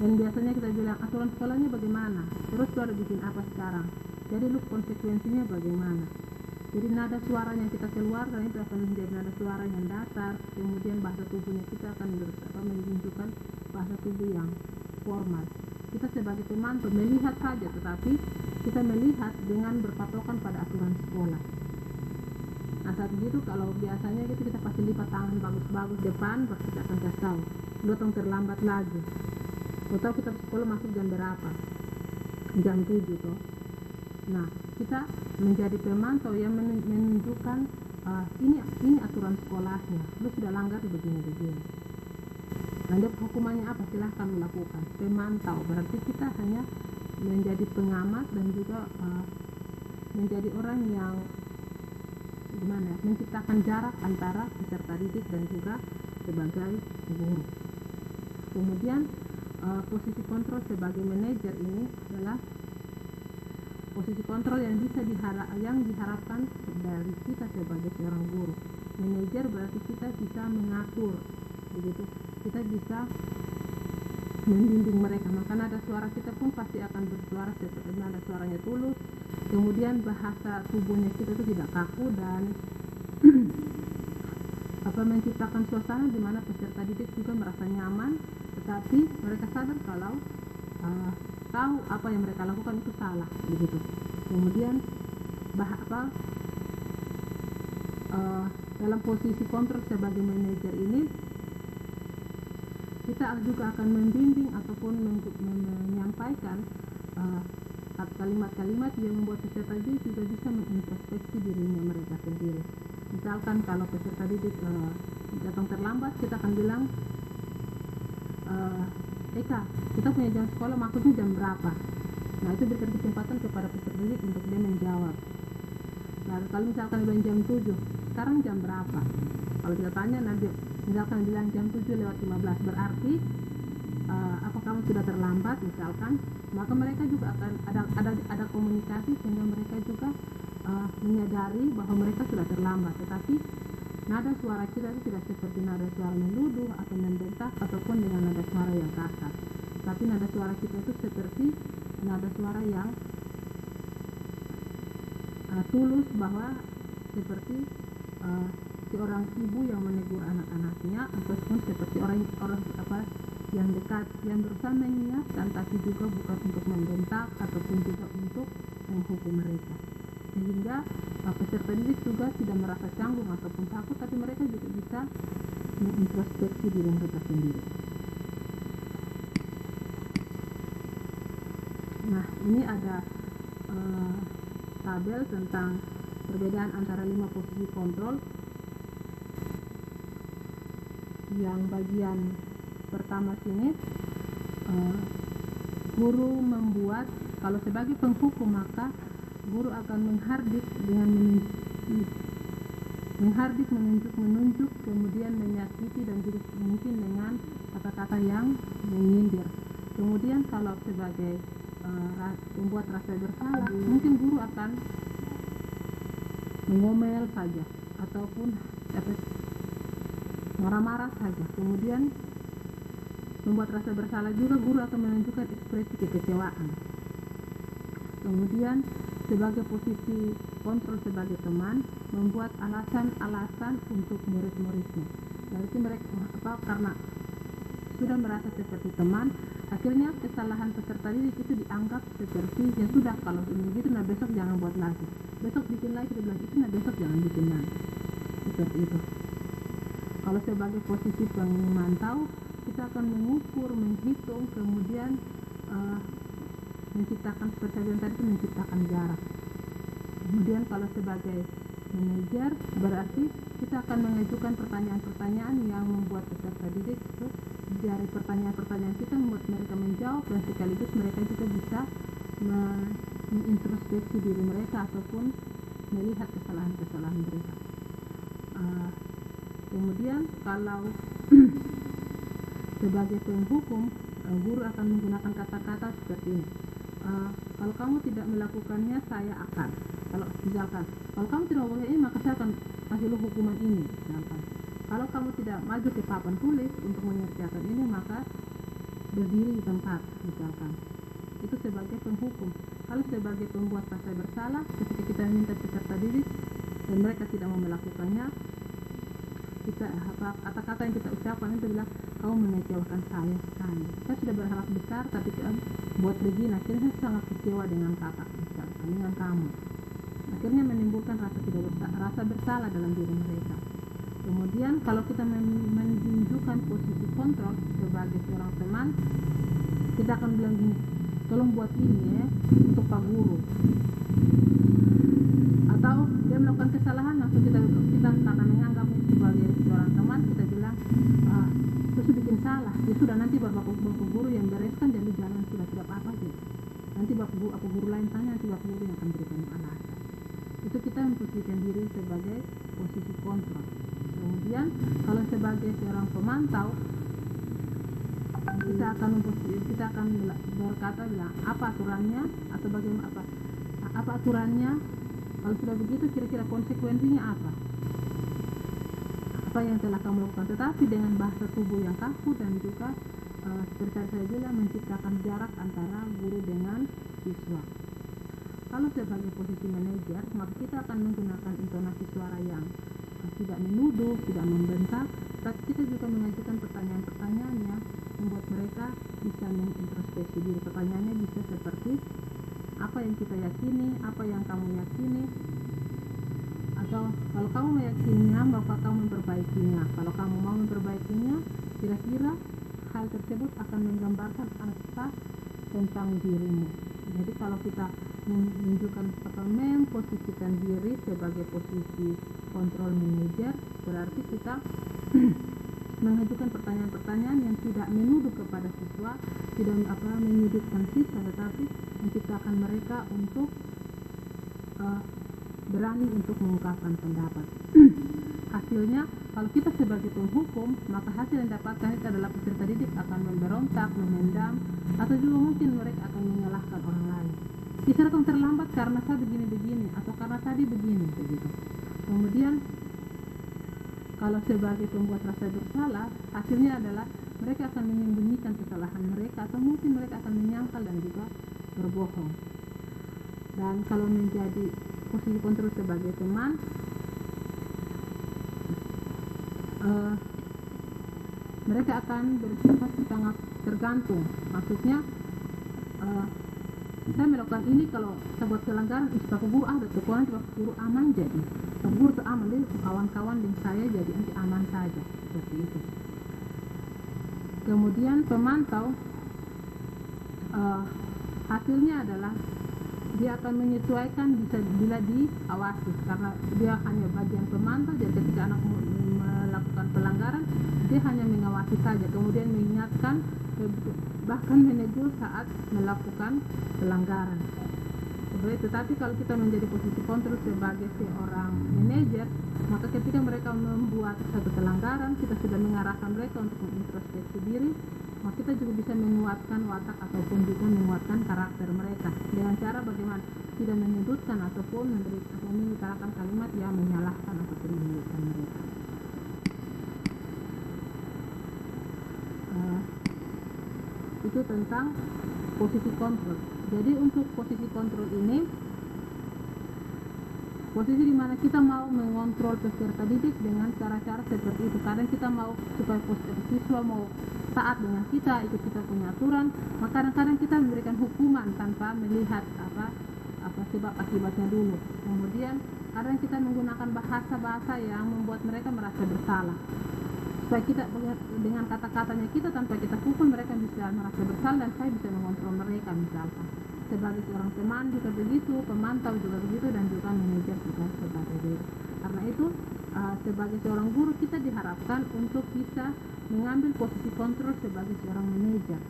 Dan biasanya kita bilang aturan sekolahnya bagaimana, terus lu ada bikin apa sekarang, jadi lu konsekuensinya bagaimana. Jadi nada suara yang kita keluarkan itu akan menjadi nada suara yang datar, kemudian bahasa tubuhnya kita akan menunjukkan bahasa tubuh yang formal. Kita sebagai pemantau melihat saja, tetapi kita melihat dengan berpatokan pada aturan sekolah. Nah, saat begitu kalau biasanya kita pasti lipat tangan bagus-bagus depan, baru kita akan kasih tahu lu datang terlambat lagi. Atau kita sekolah masuk jam berapa? Jam 7 toh. Nah, kita menjadi pemantau yang menunjukkan ini aturan sekolahnya, lu sudah langgar begini-begini. Nanti hukumannya apa? Silahkan melakukan. Pemantau berarti kita hanya menjadi pengamat dan juga menjadi orang yang menciptakan jarak antara peserta didik dan juga sebagai guru. Kemudian posisi kontrol sebagai manajer ini adalah posisi kontrol yang diharapkan dari kita sebagai seorang guru. Manajer berarti kita bisa mengatur, begitu. Kita bisa membimbing mereka, maka nada suara kita pun pasti akan bersuara seperti nada suaranya tulus. Kemudian bahasa tubuhnya kita itu tidak kaku dan menciptakan suasana di mana peserta didik juga merasa nyaman, tetapi mereka sadar kalau tahu apa yang mereka lakukan itu salah, begitu. Kemudian dalam posisi kontrol sebagai manajer ini kita juga akan membimbing ataupun menyampaikan kalimat-kalimat yang membuat peserta didik juga bisa mengintrospeksi dirinya mereka sendiri. Misalkan kalau peserta didik datang terlambat, kita akan bilang, Eka, kita punya jam sekolah maksudnya jam berapa? Nah, itu berikan kesempatan kepada peserta didik untuk dia menjawab. Nah, kalau misalkan bilang jam 7, sekarang jam berapa? Kalau kita tanya, nanti misalkan bilang jam 7:15, berarti apa kamu sudah terlambat misalkan, maka mereka juga akan ada komunikasi sehingga mereka juga menyadari bahwa mereka sudah terlambat. Tetapi nada suara kita itu tidak seperti nada suara menuduh atau membentak ataupun dengan nada suara yang kasar. Tapi nada suara kita itu seperti nada suara yang tulus, bahwa seperti seorang ibu yang menegur anak-anaknya, ataupun seperti orang yang dekat yang berusaha mengingatkan, tapi juga bukan untuk membentak ataupun juga untuk menghukum mereka, sehingga peserta didik juga tidak merasa canggung ataupun takut, tapi mereka juga bisa mengintrospeksi diri mereka sendiri. Nah, ini ada tabel tentang perbedaan antara 5 posisi kontrol. Yang bagian pertama sini, guru membuat, kalau sebagai penghukum maka guru akan menghardik dengan menunjuk, kemudian menyakiti dan juga mungkin dengan kata-kata yang menyindir. Kemudian kalau sebagai membuat rasa bersalah, mungkin guru akan mengomel saja ataupun marah-marah saja. Kemudian membuat rasa bersalah juga, guru akan menunjukkan ekspresi kekecewaan. Kemudian sebagai posisi kontrol sebagai teman, membuat alasan-alasan untuk murid-muridnya. Berarti mereka karena sudah merasa seperti teman, akhirnya kesalahan peserta didik itu dianggap seperti ya sudah, kalau ini gitu, nah besok jangan buat lagi, besok bikin lagi, kita bilang itu, nah besok jangan bikin lagi, seperti itu. Kalau sebagai posisi pemantau, kita akan mengukur, menghitung, kemudian menciptakan, seperti yang tadi itu, menciptakan jarak. Kemudian kalau sebagai manajer, berarti kita akan mengajukan pertanyaan-pertanyaan yang membuat peserta didik itu, dari pertanyaan-pertanyaan kita membuat mereka menjawab, dan sekaligus mereka juga bisa mengintrospeksi diri mereka ataupun melihat kesalahan-kesalahan mereka. Kemudian kalau sebagai penghukum, guru akan menggunakan kata-kata seperti ini. Kalau kamu tidak melakukannya, saya akan. Kalau misalkan, kalau kamu tidak melakukan ini, maka saya akan kasih lu hukuman ini. Misalkan, kalau kamu tidak maju ke papan tulis untuk mengerjakan ini, maka berdiri di tempat. Misalkan, itu sebagai penghukum. Kalau sebagai pembuat rasa bersalah, ketika kita minta peserta didik dan mereka tidak mau melakukannya, kita kata-kata yang kita ucapkan itu bilang, kamu mengecewakan saya sekali. Saya sudah berharap besar, tapi buat begini, akhirnya saya sangat kecewa dengan kakak, misalkan dengan kamu. Akhirnya menimbulkan rasa bersalah dalam diri mereka. Kemudian kalau kita menunjukkan posisi kontrol sebagai seorang teman, kita akan bilang gini, tolong buat ini ya untuk Pak Guru. Atau dia melakukan kesalahan, langsung kita akan menganggapnya sebagai seorang teman, kita bilang, terus bikin salah, ya sudah, nanti bapak guru yang bereskan, jadi jalan, sudah tidak apa-apa gitu. Nanti bapak guru lain tanya, nanti bapak guru yang akan berikan alasan. Itu kita memposisikan diri sebagai posisi kontrol. Kemudian kalau sebagai seorang pemantau, kita akan berkata, bilang apa aturannya atau bagaimana, apa aturannya, kalau sudah begitu kira-kira konsekuensinya apa yang telah kamu lakukan, tetapi dengan bahasa tubuh yang kaku dan juga seperti saya bilang, menciptakan jarak antara guru dengan siswa. Kalau sebagai posisi manajer, maka kita akan menggunakan intonasi suara yang tidak menuduh, tidak membentak, tapi kita juga mengajukan pertanyaan-pertanyaan yang membuat mereka bisa mengintrospeksi diri. Pertanyaannya bisa seperti, apa yang kita yakini, apa yang kamu yakini, atau kalau kamu meyakininya, maka kamu memperbaikinya. Kalau kamu mau memperbaikinya, kira-kira hal tersebut akan menggambarkan apa tentang dirimu. Jadi kalau kita menunjukkan atau memposisikan diri sebagai posisi kontrol manager, berarti kita mengajukan pertanyaan-pertanyaan yang tidak menuduh kepada siswa, tidak menyudutkan siswa, tetapi menciptakan mereka untuk berani untuk mengungkapkan pendapat. Hasilnya, kalau kita sebagai penghukum, maka hasil yang dapatkan itu adalah peserta didik akan memberontak, memendam, atau juga mungkin mereka akan menyalahkan orang lain. Diserahkan terlambat karena saya begini-begini, atau karena tadi begini, begitu. Kemudian, kalau sebagai pembuat rasa bersalah, hasilnya adalah mereka akan menyembunyikan kesalahan mereka, atau mungkin mereka akan menyangkal dan juga berbohong. Dan kalau menjadi posisi kontrol sebagai teman, mereka akan bersifat sangat tergantung. Maksudnya, saya melakukan ini kalau saya buat pelanggaran, Pak Guru ada, tukuan Pak Guru aman jadi. Pak Guru itu aman, jadi kawan-kawan dengan saya jadi nanti aman saja, seperti itu. Kemudian pemantau, hasilnya adalah dia akan menyesuaikan bila diawasi, karena dia hanya bagian pemantau. Jadi ketika anak melakukan pelanggaran, dia hanya mengawasi saja, kemudian mengingatkan, bahkan menegur saat melakukan pelanggaran. Tetapi kalau kita menjadi posisi kontrol sebagai seorang manajer, maka ketika mereka membuat satu pelanggaran, kita sudah mengarahkan mereka untuk mengintrospeksi diri, maka kita juga bisa menguatkan watak ataupun juga menguatkan karakter mereka dengan cara bagaimana tidak menyudutkan ataupun mengutarakan kalimat yang menyalahkan ataupun menyudutkan mereka. Itu tentang posisi kontrol. Jadi untuk posisi kontrol ini, posisi dimana kita mau mengontrol peserta didik dengan cara-cara seperti itu. Kadang kita mau supaya siswa mau taat dengan kita, ikut kita punya aturan, maka kadang-kadang kita memberikan hukuman tanpa melihat apa sebab akibatnya dulu. Kemudian kadang kita menggunakan bahasa-bahasa yang membuat mereka merasa bersalah, supaya kita dengan kata-katanya kita tanpa kita pukul, mereka bisa merasa bersalah dan saya bisa mengontrol mereka. Misalkan sebagai seorang teman juga begitu, pemantau juga begitu, dan juga manajer juga sebagai begitu. Karena itu sebagai seorang guru kita diharapkan untuk bisa mengambil posisi kontrol sebagai seorang manajer.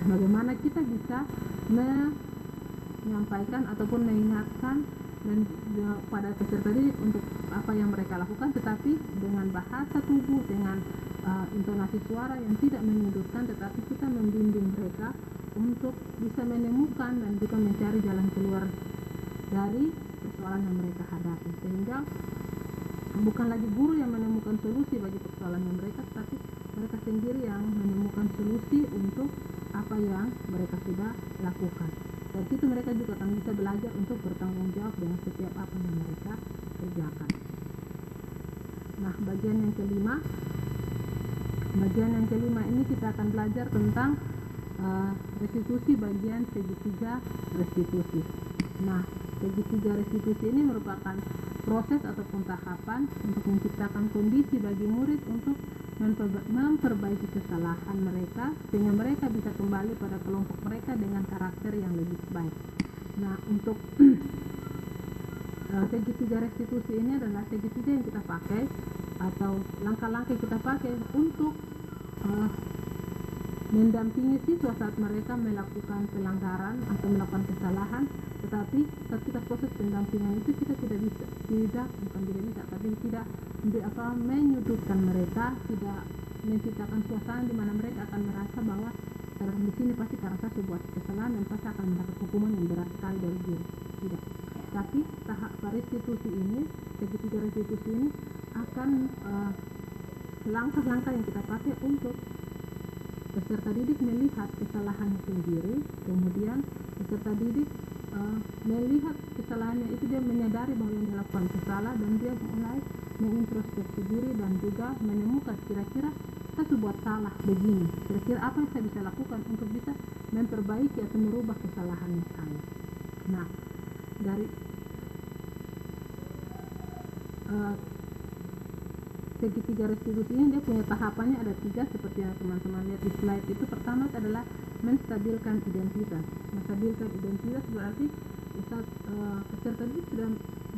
Bagaimana kita bisa menyampaikan ataupun mengingatkan dan pada peserta didik untuk apa yang mereka lakukan, tetapi dengan bahasa tubuh, dengan intonasi suara yang tidak menyudutkan, tetapi kita membimbing mereka untuk bisa menemukan dan juga mencari jalan keluar dari persoalan yang mereka hadapi, sehingga bukan lagi guru yang menemukan solusi bagi persoalan yang mereka, tetapi mereka sendiri yang menemukan solusi untuk apa yang mereka sudah lakukan. Dari situ mereka juga akan bisa belajar untuk bertanggung jawab dengan setiap apa yang mereka kerjakan. Nah, bagian yang kelima ini kita akan belajar tentang restitusi, bagian segitiga restitusi. Nah, segitiga restitusi ini merupakan proses ataupun tahapan untuk menciptakan kondisi bagi murid untuk memperbaiki kesalahan mereka, sehingga mereka bisa kembali pada kelompok mereka dengan karakter yang lebih baik. Nah, untuk segitiga restitusi ini adalah segitiga yang kita pakai atau langkah-langkah yang kita pakai untuk mendampingi siswa saat mereka melakukan pelanggaran atau melakukan kesalahan. Tetapi saat kita proses pendampingan itu kita tidak menyudutkan mereka, tidak menciptakan suasana di mana mereka akan merasa bahwa di sini pasti karena saya buat kesalahan dan pasti akan mendapat hukuman yang berat sekali dari guru. Tidak. Tapi tahap restitusi ini, segitiga restitusi ini akan langkah-langkah yang kita pakai untuk peserta didik melihat kesalahannya sendiri, kemudian peserta didik melihat kesalahannya itu, dia menyadari bahwa yang dilakukan salah dan dia mulai mengintrospeksi diri dan juga menemukan kira-kira saya buat salah begini, kira-kira apa yang saya bisa lakukan untuk bisa memperbaiki atau merubah kesalahan saya. Nah, dari segitiga restitusi ini dia punya tahapannya ada 3 seperti yang teman-teman lihat di slide itu. Pertama adalah menstabilkan identitas. Menstabilkan identitas berarti peserta didik sudah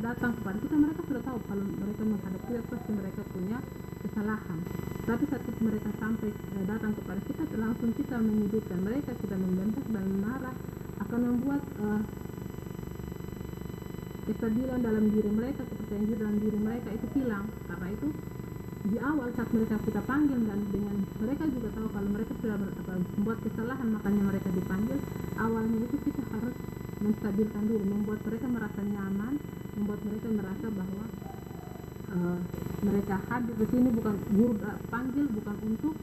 datang kepada kita, mereka sudah tahu kalau mereka menghadap kita pasti mereka punya kesalahan. Tapi saat mereka sampai datang kepada kita, langsung kita menyudutkan mereka, kita membentak dan marah, akan membuat kestabilan dalam diri mereka, kepercayaan diri dalam diri mereka itu hilang. Karena itu di awal saat mereka kita panggil dan dengan mereka juga tahu kalau mereka sudah membuat kesalahan, makanya mereka dipanggil. Awalnya itu kita harus menstabilkan dulu, membuat mereka merasa nyaman, membuat mereka merasa bahwa mereka hadir di sini bukan guru panggil, bukan untuk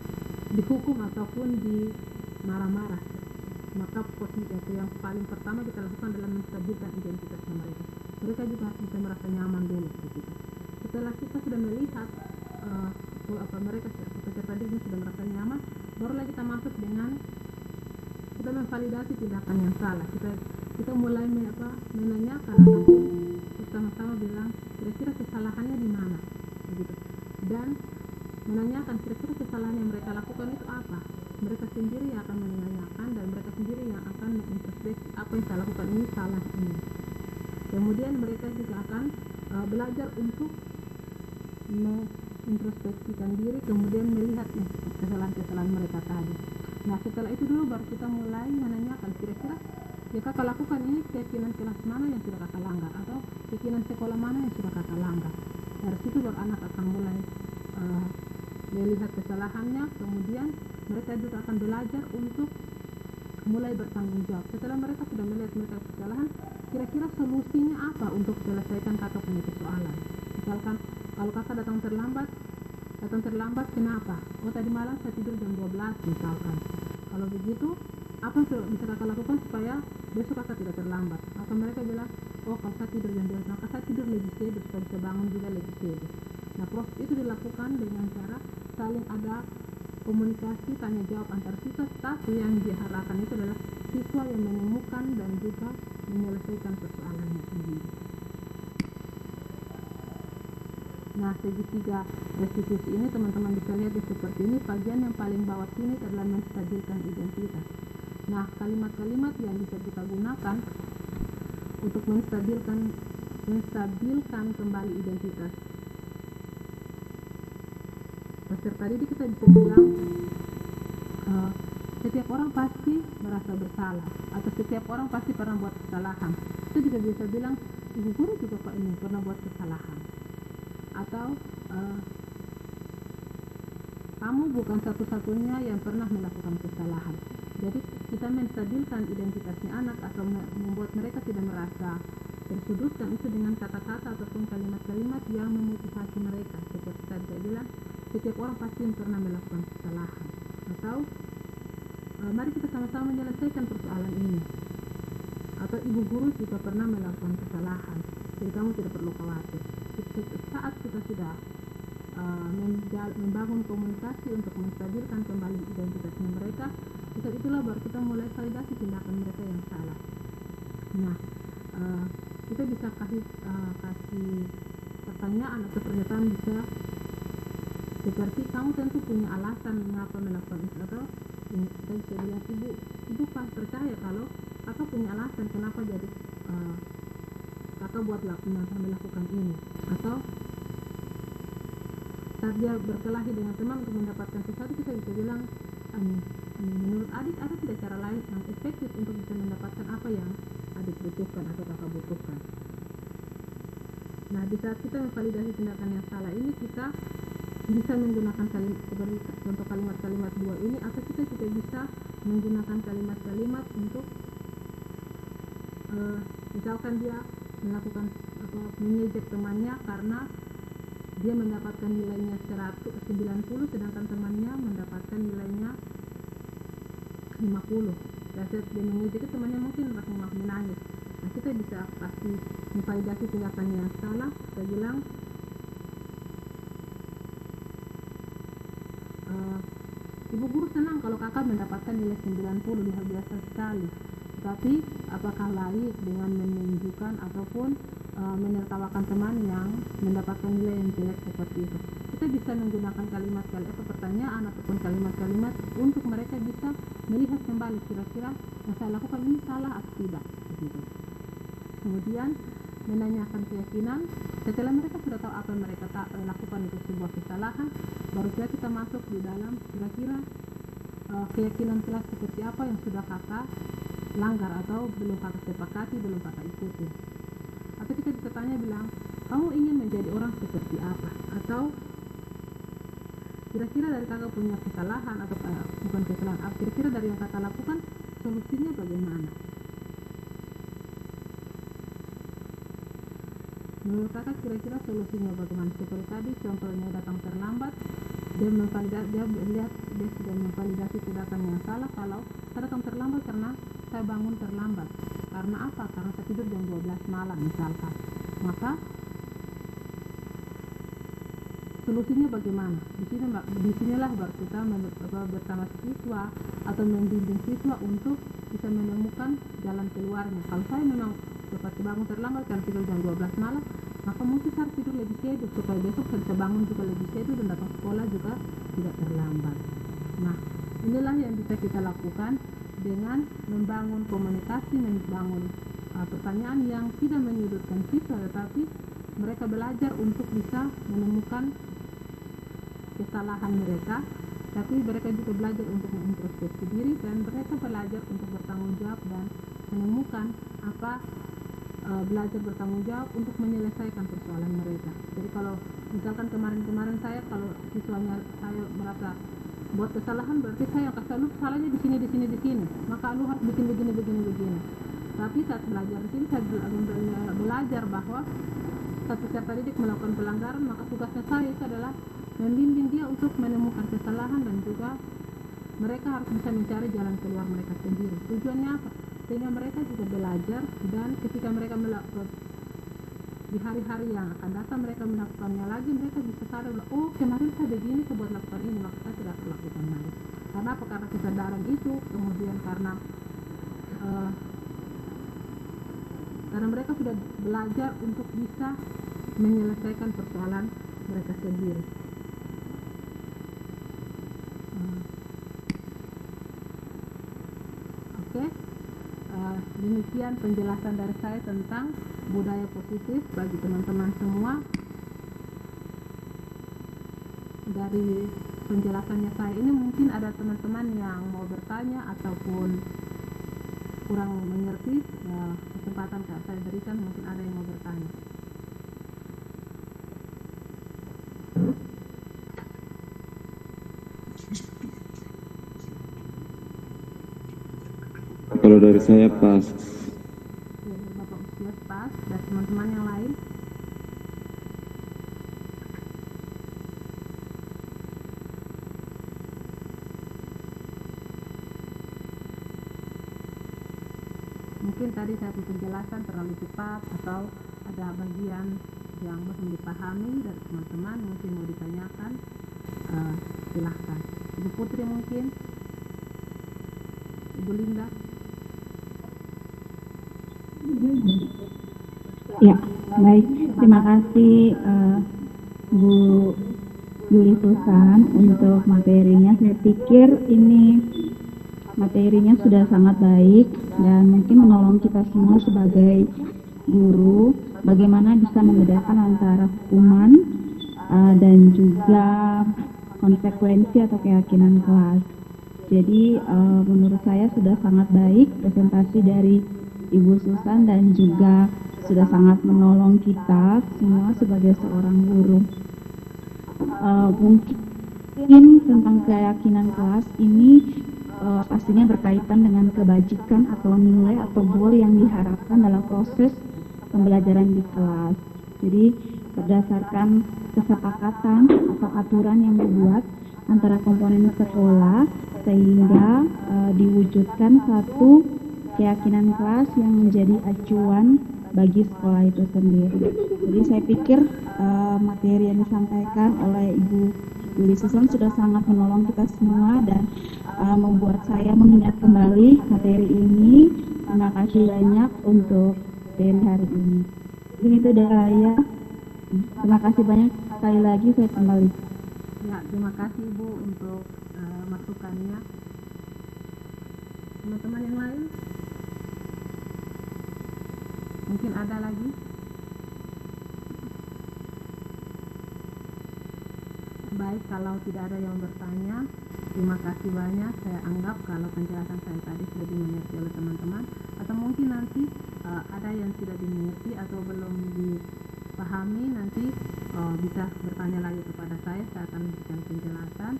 dihukum ataupun dimarah-marah. Maka posisi yang paling pertama kita lakukan adalah menstabilkan identitasnya mereka. Mereka juga harus bisa merasa nyaman dulu di kita. Setelah kita sudah melihat mereka peserta didik sudah merasa nyaman, barulah kita masuk dengan kita memvalidasi tindakan yang salah. Kita mulai menanyakan ataupun sama-sama bilang kira-kira kesalahannya di mana, begitu. Dan menanyakan kira-kira kesalahan yang mereka lakukan itu apa. Mereka sendiri yang akan menanyakan dan mereka sendiri yang akan mengintrospeksi apa yang saya lakukan ini salah ini. Kemudian mereka juga akan belajar untuk mengintrospeksikan diri, kemudian melihat kesalahan-kesalahan mereka tadi. Nah setelah itu dulu baru kita mulai menanyakan kira-kira ya kakak lakukan ini keyakinan kelas mana yang sudah kakak langgar, atau keyakinan sekolah mana yang sudah kakak langgar. Dari situ baru anak akan mulai melihat kesalahannya, kemudian mereka juga akan belajar untuk mulai bertanggung jawab. Setelah mereka sudah melihat mereka kesalahan, kira-kira solusinya apa untuk selesaikan kakak punya persoalan. Misalkan kalau kakak datang terlambat kenapa? Oh tadi malam saya tidur jam 12 misalkan. Kalau begitu apa yang bisa kakak lakukan supaya besok kakak tidak terlambat? Maka mereka bilang, oh kalau saya tidur jam 12 maka saya tidur lebih tidur supaya bisa bangun juga lebih tidur. Nah proses itu dilakukan dengan cara saling ada komunikasi tanya jawab antar siswa, tapi yang diharapkan itu adalah siswa yang menemukan dan juga menyelesaikan persoalannya sendiri. Nah segitiga restitusi ini teman-teman bisa lihat di seperti ini. Bagian yang paling bawah sini adalah menstabilkan identitas. Nah kalimat-kalimat yang bisa kita gunakan untuk menstabilkan kembali identitas peserta didik, kita bisa bilang setiap orang pasti merasa bersalah, atau setiap orang pasti pernah buat kesalahan. Kita juga bisa bilang ibu guru juga kok ini pernah buat kesalahan, atau kamu bukan satu-satunya yang pernah melakukan kesalahan. Jadi kita menstabilkan identitasnya anak atau membuat mereka tidak merasa tersudutkan itu dengan kata-kata ataupun kalimat-kalimat yang memotivasi mereka. Seperti tadi saya bilang, setiap orang pasti yang pernah melakukan kesalahan, atau mari kita sama-sama menyelesaikan persoalan ini, atau ibu guru juga pernah melakukan kesalahan, jadi kamu tidak perlu khawatir. Saat kita sudah membangun komunikasi untuk menstabilkan kembali identitasnya mereka, saat itulah baru kita mulai validasi tindakan mereka yang salah. Nah kita bisa kasih pertanyaan atau pernyataan bisa seperti kamu tentu punya alasan mengapa melakukan itu, atau kita bisa bilang ibu pas percaya kalau kakak punya alasan kenapa jadi kakak buat melakukan ini. Atau saat dia berkelahi dengan teman untuk mendapatkan sesuatu, kita bisa bilang menurut adik ada tidak cara lain yang efektif untuk bisa mendapatkan apa yang adik butuhkan atau kakak butuhkan. Nah di saat kita memvalidasi tindakan yang salah ini, kita bisa menggunakan seperti contoh kalimat-kalimat dua ini, atau kita juga bisa menggunakan kalimat-kalimat untuk misalkan dia melakukan atau mengejek temannya karena dia mendapatkan nilainya 90 sedangkan temannya mendapatkan nilainya 50. Dan saat dia mengejek itu temannya mungkin langsung menangis. Nah kita bisa pasti memvalidasi tindakannya yang salah. Kita bilang ibu guru senang kalau kakak mendapatkan nilai 90, luar biasa sekali. Tapi apakah layak dengan menunjukkan ataupun menertawakan teman yang mendapatkan nilai yang jelek seperti itu. Kita bisa menggunakan kalimat-kalimat atau pertanyaan ataupun kalimat-kalimat untuk mereka bisa melihat kembali kira-kira yang saya lakukan ini salah atau tidak begitu. Kemudian menanyakan keyakinan. Setelah mereka sudah tahu apa yang mereka lakukan itu sebuah kesalahan, baru kita masuk di dalam kira-kira keyakinan kelas seperti apa yang sudah kakak langgar atau belum kakak sepakati, belum kakak ikuti. Atau kita bisa tanya bilang, kamu ingin menjadi orang seperti apa? Atau kira-kira dari kakak punya kesalahan atau bukan kesalahan, kira-kira dari yang kakak lakukan solusinya bagaimana? Menurut kakak kira-kira solusinya bagaimana? Seperti tadi contohnya datang terlambat, dia sudah memvalidasi tindakan yang salah. Kalau saya datang terlambat karena saya bangun terlambat. Karena apa? Karena saya tidur jam 12 malam misalkan. Maka solusinya bagaimana? Disinilah baru kita bersama siswa atau membimbing siswa untuk bisa menemukan jalan keluarnya. Kalau saya memang dapat bangun terlambat karena tidur jam 12 malam, maka mungkin saya tidur lebih sejuk supaya besok saya bisa bangun juga lebih sejuk dan datang sekolah juga tidak terlambat. Nah, inilah yang bisa kita lakukan dengan membangun komunikasi, membangun pertanyaan yang tidak menyudutkan siswa, tetapi mereka belajar untuk bisa menemukan kesalahan mereka, tapi mereka juga belajar untuk mengintrospeksi diri dan mereka belajar untuk bertanggung jawab dan menemukan belajar bertanggung jawab untuk menyelesaikan persoalan mereka. Jadi kalau misalkan kemarin saya kalau siswanya saya merasa buat kesalahan, berarti saya yang kasih lu salahnya di sini, maka lu harus bikin begini. Tapi saat belajar di sini saya belajar bahwa satu peserta didik melakukan pelanggaran, maka tugasnya saya itu adalah membimbing dia untuk menemukan kesalahan dan juga mereka harus bisa mencari jalan keluar mereka sendiri. Tujuannya apa? Sehingga mereka juga belajar dan ketika mereka melakukan di hari-hari yang akan datang mereka melakukannya lagi, mereka bisa sadar, oh kemarin saya begini, saya buat lakukan ini, maka saya tidak lakukan lagi. Karena apa? Karena kesadaran itu, kemudian karena mereka sudah belajar untuk bisa menyelesaikan persoalan mereka sendiri. Oke. Demikian penjelasan dari saya tentang budaya positif bagi teman-teman semua. Dari penjelasannya saya ini mungkin ada teman-teman yang mau bertanya ataupun kurang mengerti, kesempatan saya berikan, mungkin ada yang mau bertanya. Kalau dari saya pas. Bapak usia pas, dan teman-teman yang lain. Mungkin tadi saya penjelasan terlalu cepat atau ada bagian yang belum dipahami dari teman-teman, mungkin mau ditanyakan, silahkan. Ibu Putri mungkin, Ibu Linda. Ya, baik. Terima kasih Bu Yuli Susan untuk materinya. Saya pikir ini materinya sudah sangat baik dan mungkin menolong kita semua sebagai guru bagaimana bisa membedakan antara hukuman dan juga konsekuensi atau keyakinan kelas. Jadi menurut saya sudah sangat baik presentasi dari Ibu Susan dan juga sudah sangat menolong kita semua sebagai seorang guru. Mungkin tentang keyakinan kelas ini pastinya berkaitan dengan kebajikan atau nilai atau goal yang diharapkan dalam proses pembelajaran di kelas. Jadi berdasarkan kesepakatan atau aturan yang dibuat antara komponen sekolah sehingga diwujudkan satu keyakinan kelas yang menjadi acuan bagi sekolah itu sendiri. Jadi saya pikir materi yang disampaikan oleh Ibu Yuli Susan sudah sangat menolong kita semua dan membuat saya mengingat kembali materi ini. Terima kasih banyak untuk materi hari ini. Mungkin itu dari saya. Terima kasih banyak sekali lagi, saya kembali. Ya, terima kasih Ibu untuk masukannya. Teman-teman yang lain? Mungkin ada lagi? Baik, kalau tidak ada yang bertanya, terima kasih banyak. Saya anggap kalau penjelasan saya tadi sudah dimengerti oleh teman-teman, atau mungkin nanti ada yang tidak dimengerti atau belum dipahami, nanti bisa bertanya lagi kepada saya akan berikan penjelasan.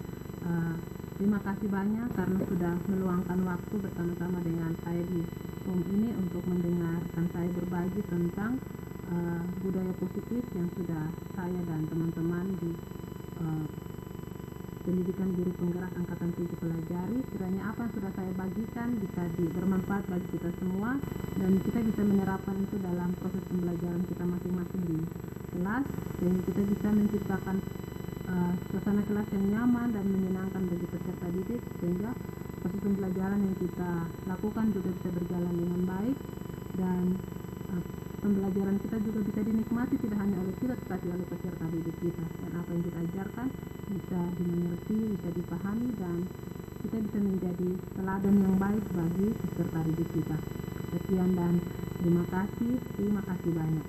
Terima kasih banyak karena sudah meluangkan waktu bersama-sama dengan saya di Zoom ini untuk mendengarkan saya berbagi tentang budaya positif yang sudah saya dan teman-teman di pendidikan guru penggerak angkatan 7 pelajari. Kiranya apa yang sudah saya bagikan bisa bermanfaat bagi kita semua, dan kita bisa menerapkan itu dalam proses pembelajaran kita masing-masing di kelas, dan kita bisa menciptakan suasana kelas yang nyaman dan menyenangkan bagi peserta didik, sehingga proses pembelajaran yang kita lakukan juga bisa berjalan dengan baik, dan pembelajaran kita juga bisa dinikmati tidak hanya oleh kita tetapi oleh peserta didik kita, dan apa yang kita ajarkan bisa dimengerti, bisa dipahami, dan kita bisa menjadi teladan yang baik bagi peserta didik kita. Sekian dan terima kasih banyak.